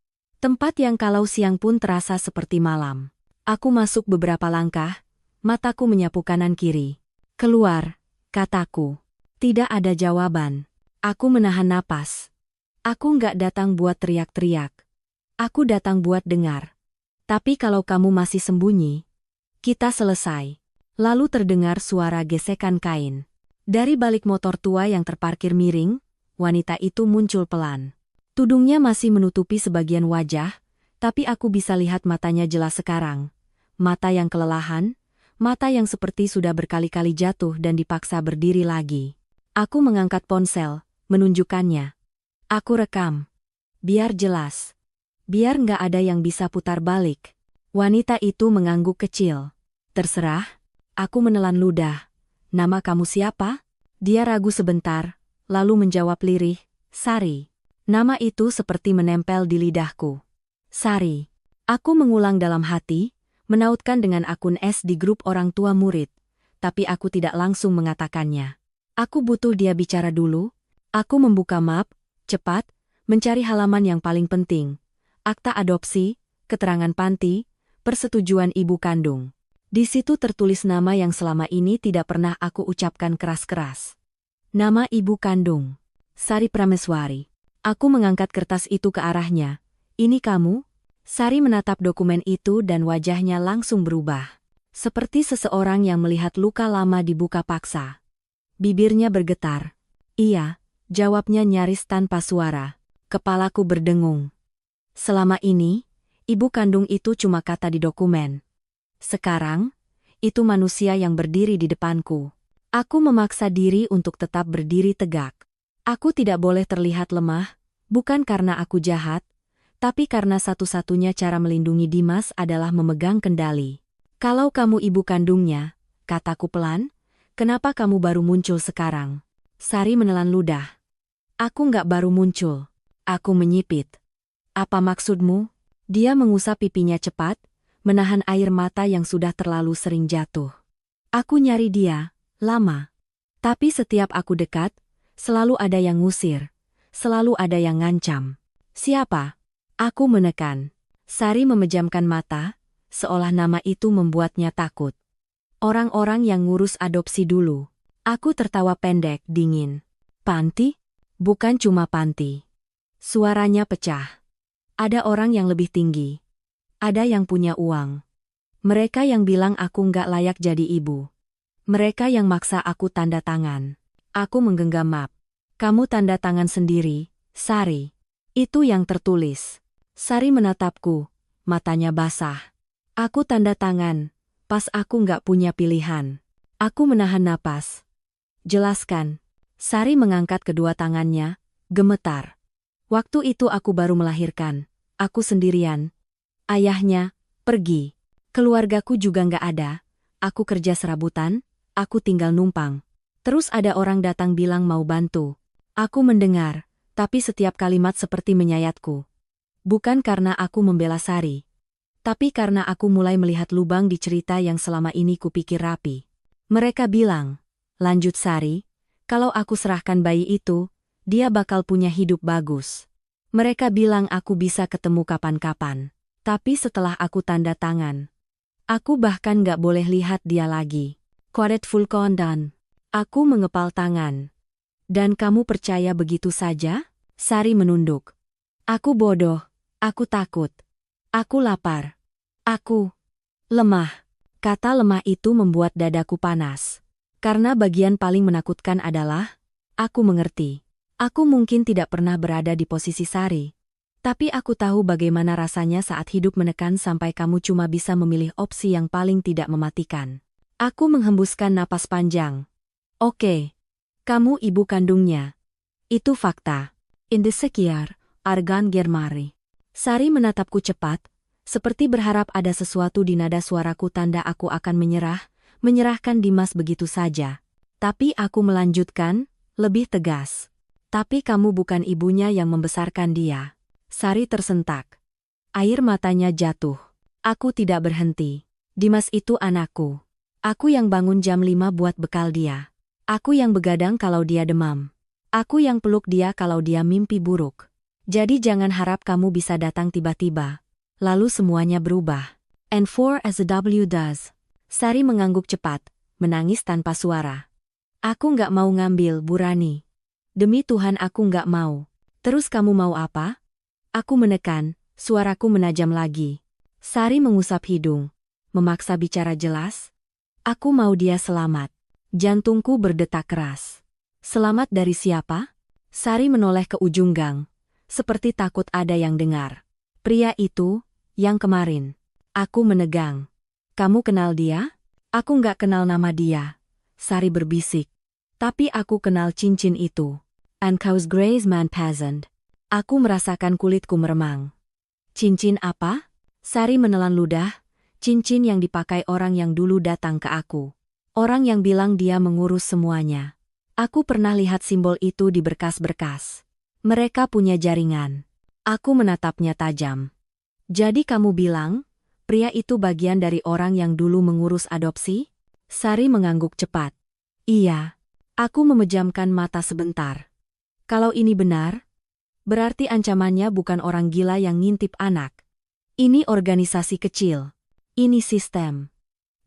Tempat yang kalau siang pun terasa seperti malam. Aku masuk beberapa langkah, mataku menyapu kanan kiri. "Keluar," kataku. Tidak ada jawaban. Aku menahan napas. Aku nggak datang buat teriak-teriak. Aku datang buat dengar. Tapi kalau kamu masih sembunyi, kita selesai. Lalu terdengar suara gesekan kain. Dari balik motor tua yang terparkir miring, wanita itu muncul pelan. Tudungnya masih menutupi sebagian wajah, tapi aku bisa lihat matanya jelas sekarang. Mata yang kelelahan, mata yang seperti sudah berkali-kali jatuh dan dipaksa berdiri lagi. Aku mengangkat ponsel, menunjukkannya. Aku rekam. Biar jelas. Biar nggak ada yang bisa putar balik. Wanita itu mengangguk kecil. "Terserah." Aku menelan ludah. "Nama kamu siapa?" Dia ragu sebentar, lalu menjawab lirih, "Sari." Nama itu seperti menempel di lidahku. Sari. Aku mengulang dalam hati, menautkan dengan akun S di grup orang tua murid, tapi aku tidak langsung mengatakannya. Aku butuh dia bicara dulu. Aku membuka map, cepat, mencari halaman yang paling penting. Akta adopsi, keterangan panti, persetujuan ibu kandung. Di situ tertulis nama yang selama ini tidak pernah aku ucapkan keras-keras. Nama ibu kandung. Sari Prameswari. Aku mengangkat kertas itu ke arahnya. "Ini kamu?" Sari menatap dokumen itu dan wajahnya langsung berubah. Seperti seseorang yang melihat luka lama dibuka paksa. Bibirnya bergetar. "Iya," jawabnya nyaris tanpa suara. Kepalaku berdengung. Selama ini, ibu kandung itu cuma kata di dokumen. Sekarang, itu manusia yang berdiri di depanku. Aku memaksa diri untuk tetap berdiri tegak. Aku tidak boleh terlihat lemah, bukan karena aku jahat, tapi karena satu-satunya cara melindungi Dimas adalah memegang kendali. "Kalau kamu ibu kandungnya," kataku pelan, "kenapa kamu baru muncul sekarang?" Sari menelan ludah. "Aku nggak baru muncul." Aku menyipit. "Apa maksudmu?" Dia mengusap pipinya cepat, menahan air mata yang sudah terlalu sering jatuh. Aku nyari dia, lama. Tapi setiap aku dekat, selalu ada yang ngusir. Selalu ada yang ngancam. "Siapa?" Aku menekan. Sari memejamkan mata, seolah nama itu membuatnya takut. "Orang-orang yang ngurus adopsi dulu." Aku tertawa pendek, dingin. "Panti? Bukan cuma panti." Suaranya pecah. "Ada orang yang lebih tinggi. Ada yang punya uang. Mereka yang bilang aku nggak layak jadi ibu. Mereka yang maksa aku tanda tangan." Aku menggenggam map. "Kamu tanda tangan sendiri, Sari." "Itu yang tertulis." Sari menatapku, matanya basah. "Aku tanda tangan, pas aku nggak punya pilihan." Aku menahan napas. "Jelaskan." Sari mengangkat kedua tangannya, gemetar. "Waktu itu aku baru melahirkan. Aku sendirian. Ayahnya pergi. Keluargaku juga nggak ada. Aku kerja serabutan, aku tinggal numpang. Terus ada orang datang bilang mau bantu. Aku mendengar, tapi setiap kalimat seperti menyayatku. Bukan karena aku membela Sari, tapi karena aku mulai melihat lubang di cerita yang selama ini kupikir rapi. Mereka bilang," lanjut Sari, "kalau aku serahkan bayi itu, dia bakal punya hidup bagus. Mereka bilang aku bisa ketemu kapan-kapan. Tapi setelah aku tanda tangan, aku bahkan nggak boleh lihat dia lagi." Quadet full kondan. Aku mengepal tangan. Dan kamu percaya begitu saja? Sari menunduk. Aku bodoh, aku takut. Aku lapar. Aku lemah. Kata lemah itu membuat dadaku panas. Karena bagian paling menakutkan adalah, aku mengerti. Aku mungkin tidak pernah berada di posisi Sari. Tapi aku tahu bagaimana rasanya saat hidup menekan sampai kamu cuma bisa memilih opsi yang paling tidak mematikan. Aku menghembuskan napas panjang. Oke. Kamu ibu kandungnya. Itu fakta. Indesekiar, Argan Germari. Sari menatapku cepat, seperti berharap ada sesuatu di nada suaraku tanda aku akan menyerahkan Dimas begitu saja. Tapi aku melanjutkan, lebih tegas. Tapi kamu bukan ibunya yang membesarkan dia. Sari tersentak. Air matanya jatuh. Aku tidak berhenti. Dimas itu anakku. Aku yang bangun jam 5 buat bekal dia. Aku yang begadang kalau dia demam. Aku yang peluk dia kalau dia mimpi buruk. Jadi jangan harap kamu bisa datang tiba-tiba. Lalu semuanya berubah. And for as a W does. Sari mengangguk cepat, menangis tanpa suara. Aku nggak mau ngambil, Burani. Demi Tuhan aku nggak mau. Terus kamu mau apa? Aku menekan, suaraku menajam lagi. Sari mengusap hidung, memaksa bicara jelas. Aku mau dia selamat. Jantungku berdetak keras. Selamat dari siapa? Sari menoleh ke ujung gang. Seperti takut ada yang dengar. Pria itu, yang kemarin. Aku menegang. Kamu kenal dia? Aku nggak kenal nama dia. Sari berbisik. Tapi aku kenal cincin itu. Ankaus Grace Man Peasant. Aku merasakan kulitku meremang. Cincin apa? Sari menelan ludah. Cincin yang dipakai orang yang dulu datang ke aku. Orang yang bilang dia mengurus semuanya. Aku pernah lihat simbol itu di berkas-berkas. Mereka punya jaringan. Aku menatapnya tajam. Jadi kamu bilang, pria itu bagian dari orang yang dulu mengurus adopsi? Sari mengangguk cepat. Iya. Aku memejamkan mata sebentar. Kalau ini benar, berarti ancamannya bukan orang gila yang ngintip anak. Ini organisasi kecil. Ini sistem.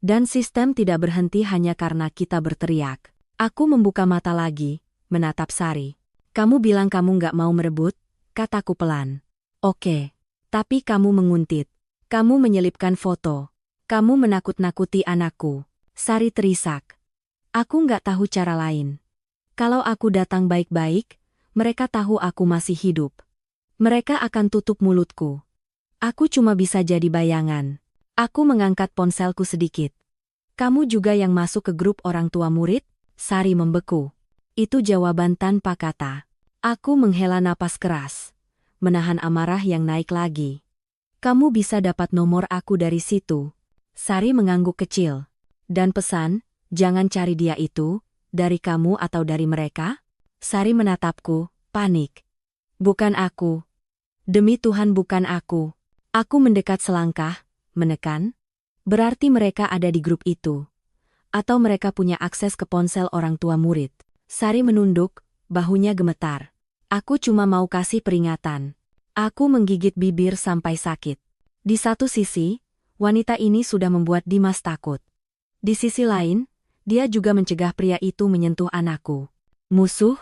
Dan sistem tidak berhenti hanya karena kita berteriak. Aku membuka mata lagi, menatap Sari. Kamu bilang kamu nggak mau merebut, kataku pelan. Oke. Tapi kamu menguntit. Kamu menyelipkan foto. Kamu menakut-nakuti anakku. Sari terisak. Aku nggak tahu cara lain. Kalau aku datang baik-baik, mereka tahu aku masih hidup. Mereka akan tutup mulutku. Aku cuma bisa jadi bayangan. Aku mengangkat ponselku sedikit. Kamu juga yang masuk ke grup orang tua murid? Sari membeku. Itu jawaban tanpa kata. Aku menghela napas keras. Menahan amarah yang naik lagi. Kamu bisa dapat nomor aku dari situ. Sari mengangguk kecil. Dan pesan, jangan cari dia itu, dari kamu atau dari mereka? Sari menatapku, panik. Bukan aku. Demi Tuhan bukan aku. Aku mendekat selangkah, menekan. Berarti mereka ada di grup itu. Atau mereka punya akses ke ponsel orang tua murid. Sari menunduk, bahunya gemetar. Aku cuma mau kasih peringatan. Aku menggigit bibir sampai sakit. Di satu sisi, wanita ini sudah membuat Dimas takut. Di sisi lain, dia juga mencegah pria itu menyentuh anakku. Musuh?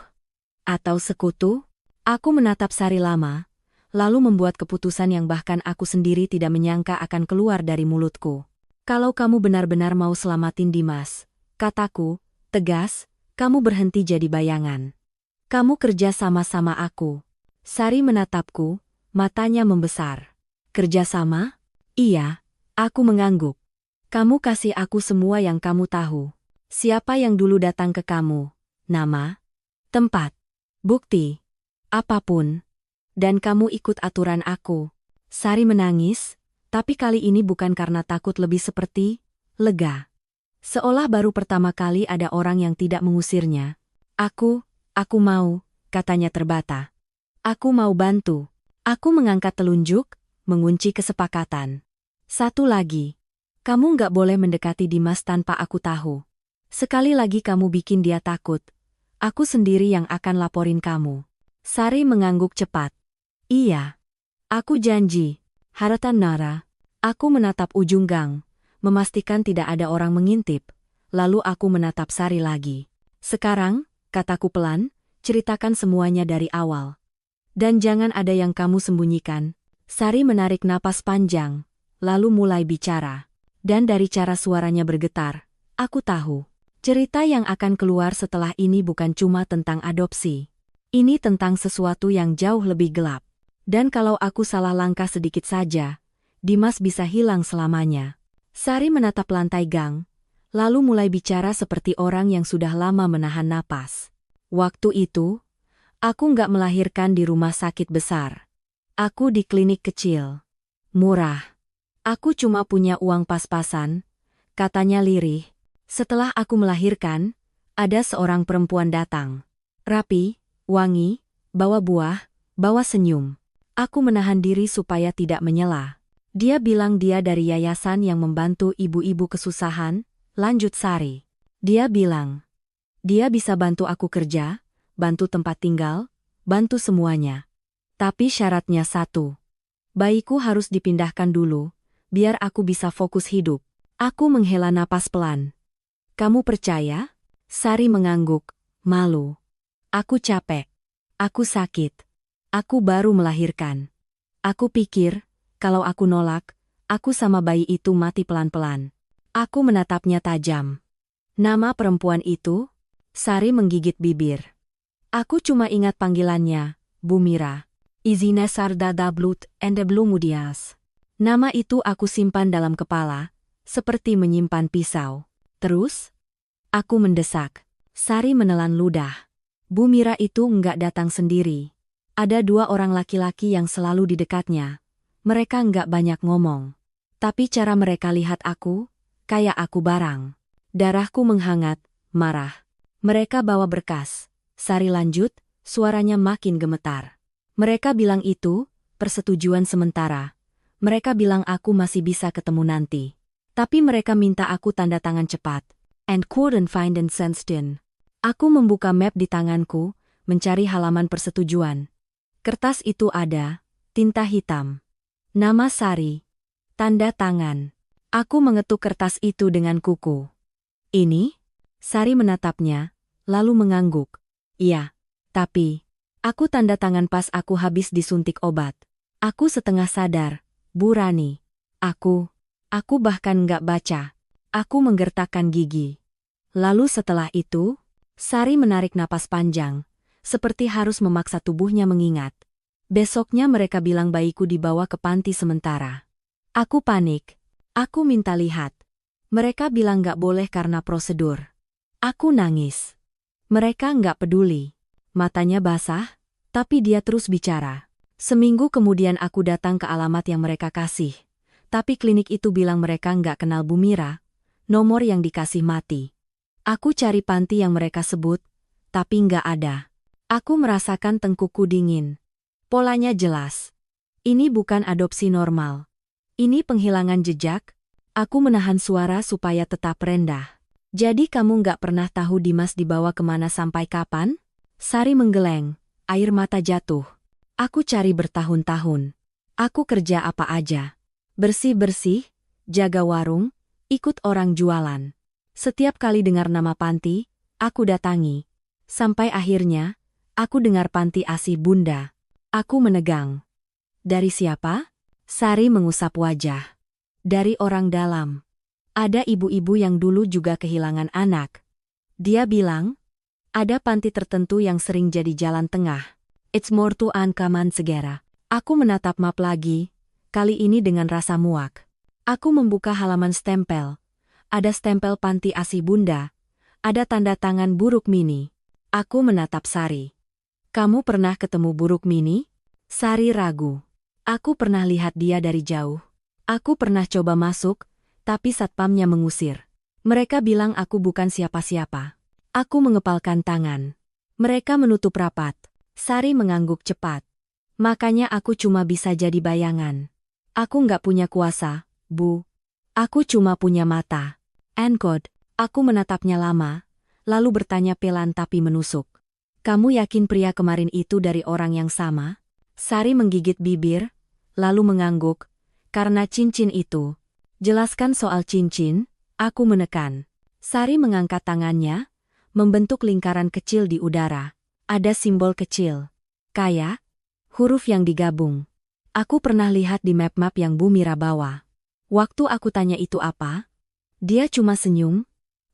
Atau sekutu? Aku menatap Sari lama, lalu membuat keputusan yang bahkan aku sendiri tidak menyangka akan keluar dari mulutku. Kalau kamu benar-benar mau selamatin Dimas, kataku, tegas, kamu berhenti jadi bayangan. Kamu kerja sama-sama aku. Sari menatapku, matanya membesar. Kerja sama? Iya, aku mengangguk. Kamu kasih aku semua yang kamu tahu. Siapa yang dulu datang ke kamu? Nama? Tempat? Bukti? Apapun. Dan kamu ikut aturan aku. Sari menangis, tapi kali ini bukan karena takut, lebih seperti lega. Seolah baru pertama kali ada orang yang tidak mengusirnya. Aku mau, katanya terbata. Aku mau bantu. Aku mengangkat telunjuk, mengunci kesepakatan. Satu lagi. Kamu nggak boleh mendekati Dimas tanpa aku tahu. Sekali lagi kamu bikin dia takut. Aku sendiri yang akan laporin kamu. Sari mengangguk cepat. Iya. Aku janji. Haratan Nara. Aku menatap ujung gang, memastikan tidak ada orang mengintip. Lalu aku menatap Sari lagi. Sekarang, kataku pelan, ceritakan semuanya dari awal. Dan jangan ada yang kamu sembunyikan. Sari menarik napas panjang, lalu mulai bicara. Dan dari cara suaranya bergetar, aku tahu. Cerita yang akan keluar setelah ini bukan cuma tentang adopsi. Ini tentang sesuatu yang jauh lebih gelap. Dan kalau aku salah langkah sedikit saja, Dimas bisa hilang selamanya. Sari menatap lantai gang, lalu mulai bicara seperti orang yang sudah lama menahan napas. Waktu itu, aku nggak melahirkan di rumah sakit besar. Aku di klinik kecil. Murah. Aku cuma punya uang pas-pasan, katanya lirih. Setelah aku melahirkan, ada seorang perempuan datang. Rapi, wangi, bawa buah, bawa senyum. Aku menahan diri supaya tidak menyela. Dia bilang dia dari yayasan yang membantu ibu-ibu kesusahan, lanjut Sari. Dia bilang, dia bisa bantu aku kerja, bantu tempat tinggal, bantu semuanya. Tapi syaratnya satu. Bayiku harus dipindahkan dulu, biar aku bisa fokus hidup. Aku menghela napas pelan. Kamu percaya? Sari mengangguk, malu. Aku capek. Aku sakit. Aku baru melahirkan. Aku pikir, kalau aku nolak, aku sama bayi itu mati pelan-pelan. Aku menatapnya tajam. Nama perempuan itu? Sari menggigit bibir. Aku cuma ingat panggilannya, Bu Mira. Izina Sardada Blut ende Blumudias. Nama itu aku simpan dalam kepala, seperti menyimpan pisau. Terus? Aku mendesak. Sari menelan ludah. Bu Mira itu enggak datang sendiri. Ada 2 orang laki-laki yang selalu di dekatnya. Mereka enggak banyak ngomong. Tapi cara mereka lihat aku, kayak aku barang. Darahku menghangat, marah. Mereka bawa berkas. Sari lanjut, suaranya makin gemetar. Mereka bilang itu, persetujuan sementara. Mereka bilang aku masih bisa ketemu nanti. Tapi mereka minta aku tanda tangan cepat. And couldn't find and sensed in. Aku membuka map di tanganku, mencari halaman persetujuan. Kertas itu ada, tinta hitam. Nama Sari. Tanda tangan. Aku mengetuk kertas itu dengan kuku. Ini? Sari menatapnya, lalu mengangguk. Iya, tapi aku tanda tangan pas aku habis disuntik obat. Aku setengah sadar, Bu Rani. Aku bahkan nggak baca. Aku menggertakkan gigi. Lalu setelah itu, Sari menarik napas panjang, seperti harus memaksa tubuhnya mengingat. Besoknya mereka bilang bayiku dibawa ke panti sementara. Aku panik. Aku minta lihat. Mereka bilang nggak boleh karena prosedur. Aku nangis. Mereka nggak peduli. Matanya basah, tapi dia terus bicara. Seminggu kemudian aku datang ke alamat yang mereka kasih. Tapi klinik itu bilang mereka nggak kenal Bu Mira, nomor yang dikasih mati. Aku cari panti yang mereka sebut, tapi nggak ada. Aku merasakan tengkukku dingin. Polanya jelas. Ini bukan adopsi normal. Ini penghilangan jejak. Aku menahan suara supaya tetap rendah. Jadi kamu nggak pernah tahu Dimas dibawa kemana sampai kapan? Sari menggeleng, air mata jatuh. Aku cari bertahun-tahun. Aku kerja apa aja. Bersih-bersih, jaga warung, ikut orang jualan. Setiap kali dengar nama panti, aku datangi. Sampai akhirnya, aku dengar panti ASI Bunda. Aku menegang. Dari siapa? Sari mengusap wajah. Dari orang dalam. Ada ibu-ibu yang dulu juga kehilangan anak. Dia bilang, ada panti tertentu yang sering jadi jalan tengah. It's more to uncommon segera. Aku menatap map lagi, kali ini dengan rasa muak. Aku membuka halaman stempel. Ada stempel panti ASI Bunda. Ada tanda tangan Buruk Mini. Aku menatap Sari. Kamu pernah ketemu Buruk Mini? Sari ragu. Aku pernah lihat dia dari jauh. Aku pernah coba masuk, tapi satpamnya mengusir. Mereka bilang aku bukan siapa-siapa. Aku mengepalkan tangan. Mereka menutup rapat. Sari mengangguk cepat. Makanya aku cuma bisa jadi bayangan. Aku nggak punya kuasa, Bu. Aku cuma punya mata. Encode. Aku menatapnya lama, lalu bertanya pelan tapi menusuk. Kamu yakin pria kemarin itu dari orang yang sama? Sari menggigit bibir, lalu mengangguk. Karena cincin itu. Jelaskan soal cincin, aku menekan. Sari mengangkat tangannya, membentuk lingkaran kecil di udara. Ada simbol kecil. Kayak huruf yang digabung. Aku pernah lihat di map-map yang Bu Mira bawa. Waktu aku tanya itu apa, dia cuma senyum,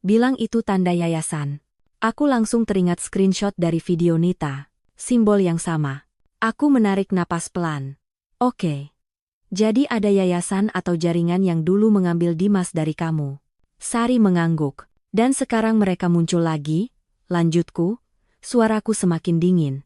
bilang itu tanda yayasan. Aku langsung teringat screenshot dari video Nita. Simbol yang sama. Aku menarik napas pelan. Oke. Jadi ada yayasan atau jaringan yang dulu mengambil Dimas dari kamu. Sari mengangguk. Dan sekarang mereka muncul lagi, lanjutku, suaraku semakin dingin.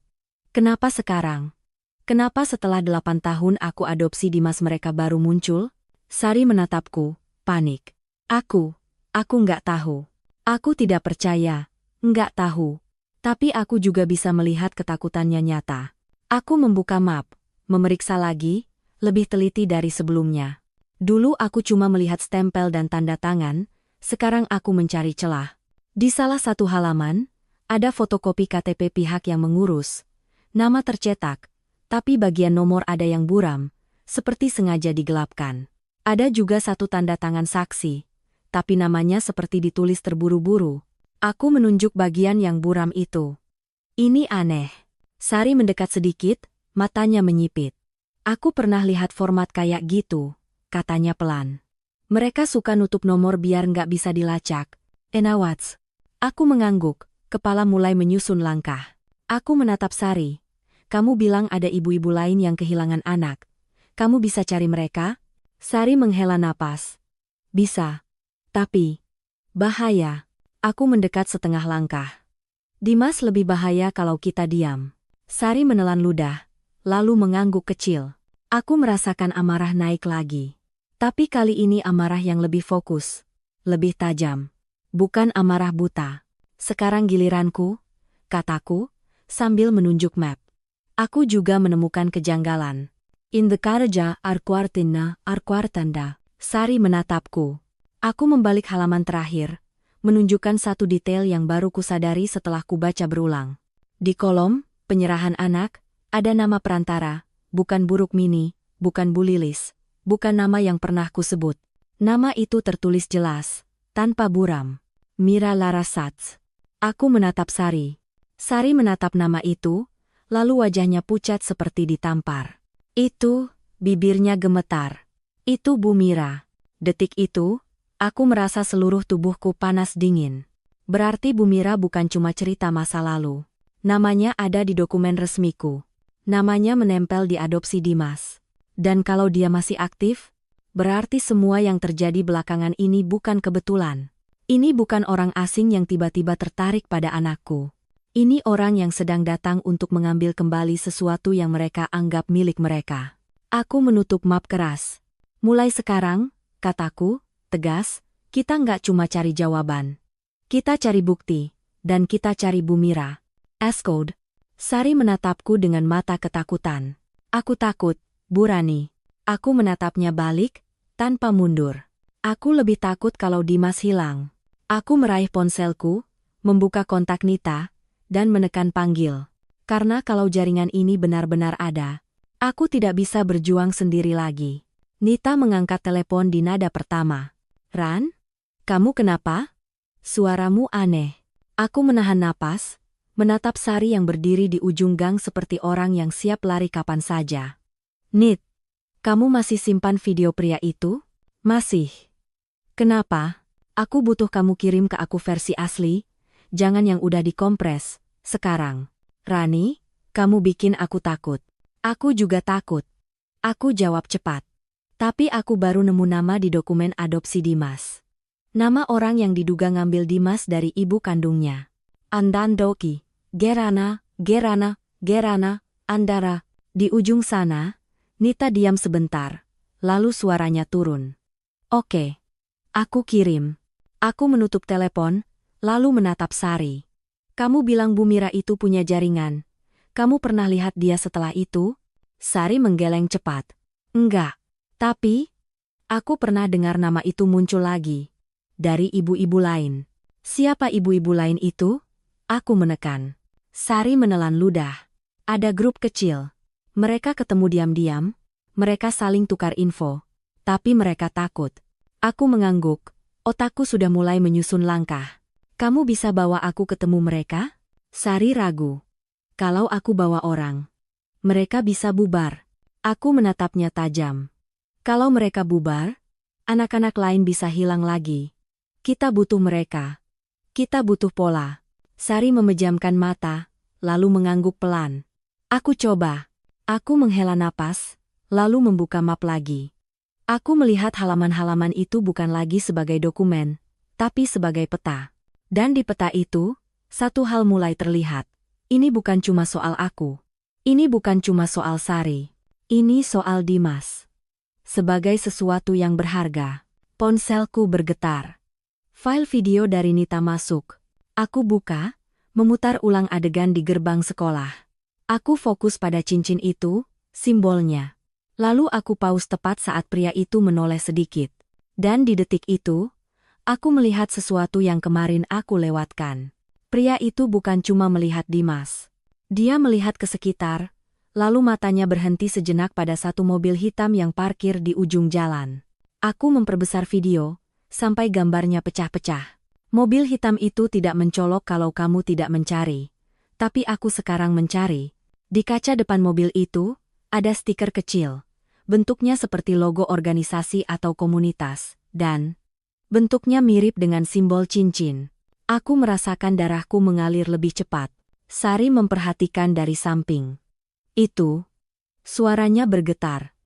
Kenapa sekarang? Kenapa setelah 8 tahun aku adopsi Dimas mereka baru muncul? Sari menatapku, panik. Aku nggak tahu. Aku tidak percaya, nggak tahu. Tapi aku juga bisa melihat ketakutannya nyata. Aku membuka map, memeriksa lagi, lebih teliti dari sebelumnya. Dulu aku cuma melihat stempel dan tanda tangan, sekarang aku mencari celah. Di salah satu halaman, ada fotokopi KTP pihak yang mengurus. Nama tercetak, tapi bagian nomor ada yang buram, seperti sengaja digelapkan. Ada juga satu tanda tangan saksi, tapi namanya seperti ditulis terburu-buru. Aku menunjuk bagian yang buram itu. Ini aneh. Sari mendekat sedikit, matanya menyipit. Aku pernah lihat format kayak gitu, katanya pelan. Mereka suka nutup nomor biar nggak bisa dilacak. Enawats. Aku mengangguk, kepala mulai menyusun langkah. Aku menatap Sari. Kamu bilang ada ibu-ibu lain yang kehilangan anak. Kamu bisa cari mereka? Sari menghela napas. Bisa. Tapi bahaya. Aku mendekat setengah langkah. Dimas lebih bahaya kalau kita diam. Sari menelan ludah, lalu mengangguk kecil. Aku merasakan amarah naik lagi. Tapi kali ini amarah yang lebih fokus, lebih tajam. Bukan amarah buta. Sekarang giliranku, kataku, sambil menunjuk map. Aku juga menemukan kejanggalan. In the Karja Arkuartanda. Sari menatapku. Aku membalik halaman terakhir, menunjukkan satu detail yang baru kusadari setelah kubaca berulang. Di kolom penyerahan anak, ada nama perantara, bukan Buruk Mini, bukan Bu Lilis, bukan nama yang pernah kusebut. Nama itu tertulis jelas, tanpa buram. Mira Larasats. Aku menatap Sari. Sari menatap nama itu, lalu wajahnya pucat seperti ditampar. Itu, bibirnya gemetar. Itu Bu Mira. Detik itu, aku merasa seluruh tubuhku panas dingin. Berarti Bu Mira bukan cuma cerita masa lalu. Namanya ada di dokumen resmiku. Namanya menempel di adopsi Dimas. Dan kalau dia masih aktif, berarti semua yang terjadi belakangan ini bukan kebetulan. Ini bukan orang asing yang tiba-tiba tertarik pada anakku. Ini orang yang sedang datang untuk mengambil kembali sesuatu yang mereka anggap milik mereka. Aku menutup map keras. Mulai sekarang, kataku, tegas, kita nggak cuma cari jawaban. Kita cari bukti, dan kita cari Bu Mira. Escode. Sari menatapku dengan mata ketakutan. Aku takut, Bu Rani. Aku menatapnya balik, tanpa mundur. Aku lebih takut kalau Dimas hilang. Aku meraih ponselku, membuka kontak Nita, dan menekan panggil. Karena kalau jaringan ini benar-benar ada, aku tidak bisa berjuang sendiri lagi. Nita mengangkat telepon di nada pertama. Ran? Kamu kenapa? Suaramu aneh. Aku menahan napas, menatap Sari yang berdiri di ujung gang seperti orang yang siap lari kapan saja. Nit, kamu masih simpan video pria itu? Masih. Kenapa? Aku butuh kamu kirim ke aku versi asli, jangan yang udah dikompres, sekarang. Rani, kamu bikin aku takut. Aku juga takut. Aku jawab cepat. Tapi aku baru nemu nama di dokumen adopsi Dimas. Nama orang yang diduga ngambil Dimas dari ibu kandungnya. Andandoki, Gerana, Andara. Di ujung sana, Nita diam sebentar, lalu suaranya turun. Oke. Aku kirim. Aku menutup telepon, lalu menatap Sari. Kamu bilang Bu Mira itu punya jaringan. Kamu pernah lihat dia setelah itu? Sari menggeleng cepat. Enggak. Tapi, aku pernah dengar nama itu muncul lagi. Dari ibu-ibu lain. Siapa ibu-ibu lain itu? Aku menekan. Sari menelan ludah. Ada grup kecil. Mereka ketemu diam-diam. Mereka saling tukar info. Tapi mereka takut. Aku mengangguk. Otakku sudah mulai menyusun langkah. Kamu bisa bawa aku ketemu mereka? Sari ragu. Kalau aku bawa orang, mereka bisa bubar. Aku menatapnya tajam. Kalau mereka bubar, anak-anak lain bisa hilang lagi. Kita butuh mereka. Kita butuh pola. Sari memejamkan mata, lalu mengangguk pelan. Aku coba. Aku menghela napas, lalu membuka map lagi. Aku melihat halaman-halaman itu bukan lagi sebagai dokumen, tapi sebagai peta. Dan di peta itu, satu hal mulai terlihat. Ini bukan cuma soal aku. Ini bukan cuma soal Sari. Ini soal Dimas. Sebagai sesuatu yang berharga, ponselku bergetar. File video dari Nita masuk. Aku buka, memutar ulang adegan di gerbang sekolah. Aku fokus pada cincin itu, simbolnya. Lalu aku pause tepat saat pria itu menoleh sedikit. Dan di detik itu, aku melihat sesuatu yang kemarin aku lewatkan. Pria itu bukan cuma melihat Dimas. Dia melihat ke sekitar, lalu matanya berhenti sejenak pada satu mobil hitam yang parkir di ujung jalan. Aku memperbesar video, sampai gambarnya pecah-pecah. Mobil hitam itu tidak mencolok kalau kamu tidak mencari. Tapi aku sekarang mencari. Di kaca depan mobil itu, ada stiker kecil. Bentuknya seperti logo organisasi atau komunitas, dan bentuknya mirip dengan simbol cincin. Aku merasakan darahku mengalir lebih cepat. Sari memperhatikan dari samping. Itu. Suaranya bergetar.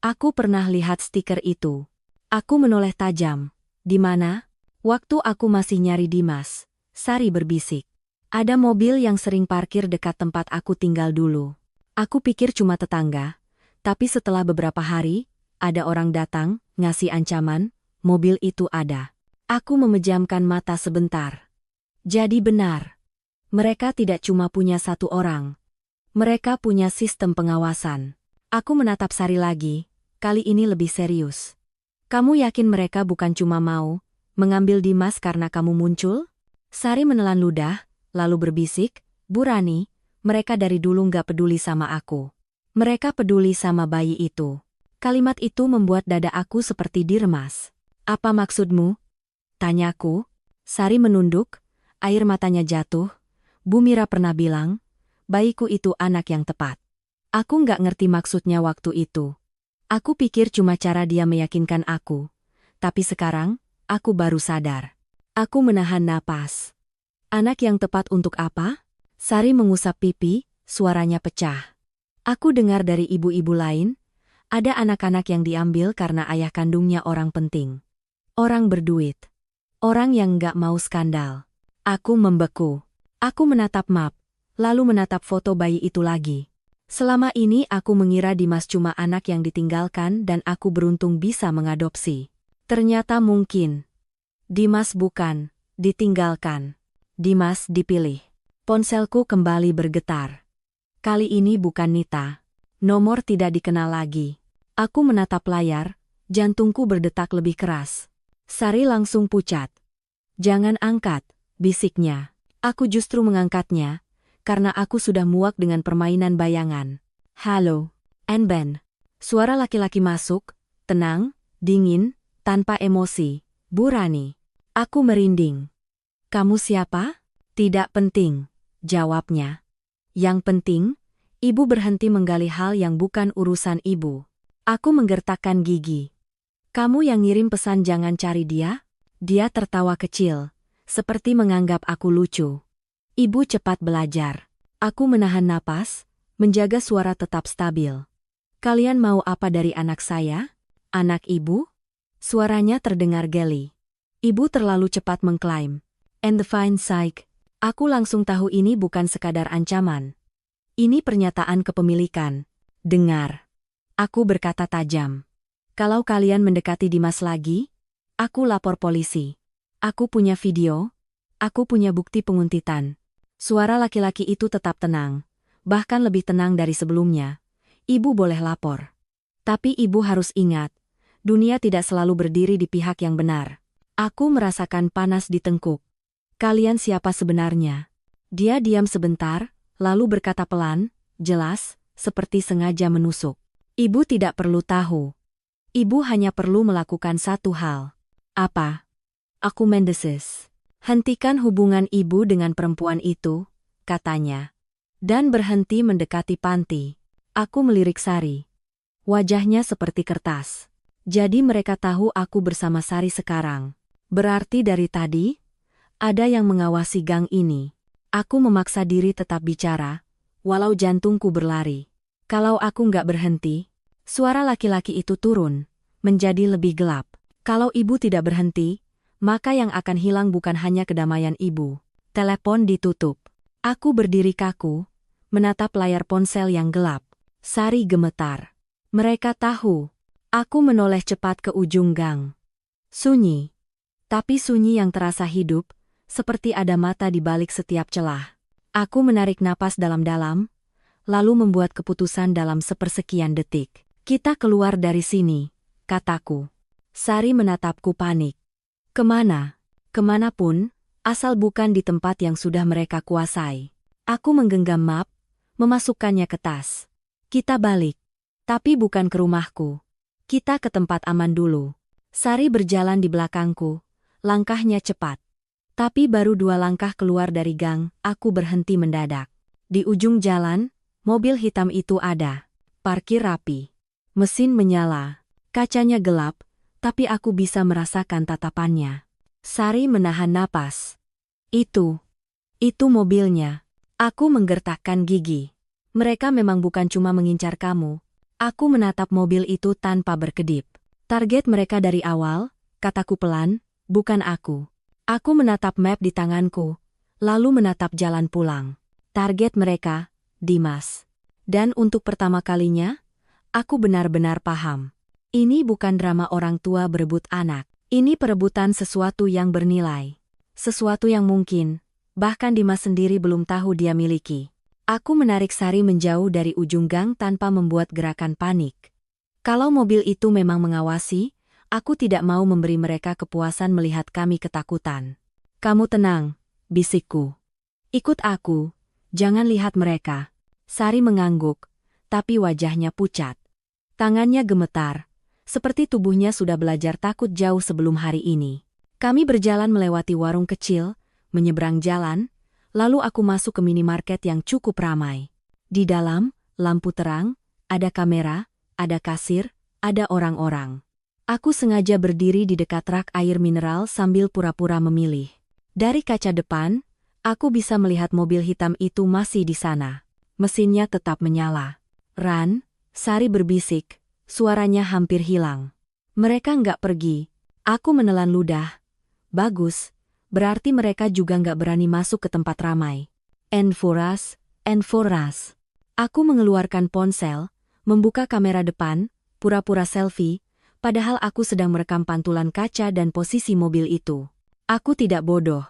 Aku pernah lihat stiker itu. Aku menoleh tajam. Di mana? Waktu aku masih nyari Dimas, Sari berbisik. Ada mobil yang sering parkir dekat tempat aku tinggal dulu. Aku pikir cuma tetangga, tapi setelah beberapa hari, ada orang datang, ngasih ancaman, mobil itu ada. Aku memejamkan mata sebentar. Jadi benar. Mereka tidak cuma punya satu orang. Mereka punya sistem pengawasan. Aku menatap Sari lagi, kali ini lebih serius. Kamu yakin mereka bukan cuma mau mengambil Dimas karena kamu muncul? Sari menelan ludah, lalu berbisik, Bu Rani, mereka dari dulu nggak peduli sama aku. Mereka peduli sama bayi itu. Kalimat itu membuat dada aku seperti diremas. Apa maksudmu? Tanyaku. Sari menunduk, air matanya jatuh. Bu Mira pernah bilang, bayiku itu anak yang tepat. Aku nggak ngerti maksudnya waktu itu. Aku pikir cuma cara dia meyakinkan aku. Tapi sekarang, aku baru sadar. Aku menahan napas. Anak yang tepat untuk apa? Sari mengusap pipi, suaranya pecah. Aku dengar dari ibu-ibu lain, ada anak-anak yang diambil karena ayah kandungnya orang penting. Orang berduit. Orang yang nggak mau skandal. Aku membeku. Aku menatap map, lalu menatap foto bayi itu lagi. Selama ini aku mengira Dimas cuma anak yang ditinggalkan dan aku beruntung bisa mengadopsi. Ternyata mungkin. Dimas bukan ditinggalkan. Dimas dipilih. Ponselku kembali bergetar. Kali ini bukan Nita. Nomor tidak dikenal lagi. Aku menatap layar, jantungku berdetak lebih keras. Sari langsung pucat. Jangan angkat, bisiknya. Aku justru mengangkatnya, karena aku sudah muak dengan permainan bayangan. Halo, Ben. Suara laki-laki masuk, tenang, dingin, tanpa emosi. Bu Rani. Aku merinding. Kamu siapa? Tidak penting, jawabnya. Yang penting, ibu berhenti menggali hal yang bukan urusan ibu. Aku menggertakkan gigi. Kamu yang ngirim pesan jangan cari dia? Dia tertawa kecil. Seperti menganggap aku lucu. Ibu cepat belajar. Aku menahan napas, menjaga suara tetap stabil. Kalian mau apa dari anak saya? Anak ibu? Suaranya terdengar geli. Ibu terlalu cepat mengklaim. And the fine psych. Aku langsung tahu ini bukan sekadar ancaman. Ini pernyataan kepemilikan. Dengar. Aku berkata tajam. Kalau kalian mendekati Dimas lagi, aku lapor polisi. Aku punya video, aku punya bukti penguntitan. Suara laki-laki itu tetap tenang, bahkan lebih tenang dari sebelumnya. Ibu boleh lapor. Tapi ibu harus ingat, dunia tidak selalu berdiri di pihak yang benar. Aku merasakan panas di tengkuk. Kalian siapa sebenarnya? Dia diam sebentar, lalu berkata pelan, jelas, seperti sengaja menusuk. Ibu tidak perlu tahu. Ibu hanya perlu melakukan satu hal. Apa? Aku mendesis. Hentikan hubungan ibu dengan perempuan itu, katanya. dan berhenti mendekati panti. Aku melirik Sari. Wajahnya seperti kertas. Jadi mereka tahu aku bersama Sari sekarang. Berarti dari tadi, ada yang mengawasi gang ini. Aku memaksa diri tetap bicara, walau jantungku berlari. Kalau aku nggak berhenti, suara laki-laki itu turun, menjadi lebih gelap. Kalau ibu tidak berhenti, maka yang akan hilang bukan hanya kedamaian ibu. Telepon ditutup. Aku berdiri kaku, menatap layar ponsel yang gelap. Sari gemetar. Mereka tahu. Aku menoleh cepat ke ujung gang. Sunyi. Tapi sunyi yang terasa hidup, seperti ada mata di balik setiap celah. Aku menarik napas dalam-dalam, lalu membuat keputusan dalam sepersekian detik. Kita keluar dari sini, kataku. Sari menatapku panik. Kemana? Kemanapun, asal bukan di tempat yang sudah mereka kuasai. Aku menggenggam map, memasukkannya ke tas. Kita balik. Tapi bukan ke rumahku. Kita ke tempat aman dulu. Sari berjalan di belakangku, langkahnya cepat. Tapi baru 2 langkah keluar dari gang, aku berhenti mendadak. Di ujung jalan, mobil hitam itu ada. Parkir rapi. Mesin menyala. Kacanya gelap, tapi aku bisa merasakan tatapannya. Sari menahan napas. Itu mobilnya. Aku menggertakkan gigi. Mereka memang bukan cuma mengincar kamu. Aku menatap mobil itu tanpa berkedip. Target mereka dari awal, kataku pelan, bukan aku. Aku menatap map di tanganku, lalu menatap jalan pulang. Target mereka, Dimas. Dan untuk pertama kalinya, aku benar-benar paham. Ini bukan drama orang tua berebut anak. Ini perebutan sesuatu yang bernilai. Sesuatu yang mungkin, bahkan Dimas sendiri belum tahu dia miliki. Aku menarik Sari menjauh dari ujung gang tanpa membuat gerakan panik. Kalau mobil itu memang mengawasi, aku tidak mau memberi mereka kepuasan melihat kami ketakutan. Kamu tenang, bisikku. Ikut aku, jangan lihat mereka. Sari mengangguk, tapi wajahnya pucat. Tangannya gemetar. Seperti tubuhnya sudah belajar takut jauh sebelum hari ini. Kami berjalan melewati warung kecil, menyeberang jalan, lalu aku masuk ke minimarket yang cukup ramai. Di dalam, lampu terang, ada kamera, ada kasir, ada orang-orang. Aku sengaja berdiri di dekat rak air mineral sambil pura-pura memilih. Dari kaca depan, aku bisa melihat mobil hitam itu masih di sana. Mesinnya tetap menyala. Ran, Sari berbisik. Suaranya hampir hilang. Mereka nggak pergi. Aku menelan ludah. Bagus, berarti mereka juga nggak berani masuk ke tempat ramai. Enforas. Aku mengeluarkan ponsel, membuka kamera depan, pura-pura selfie, padahal aku sedang merekam pantulan kaca dan posisi mobil itu. Aku tidak bodoh.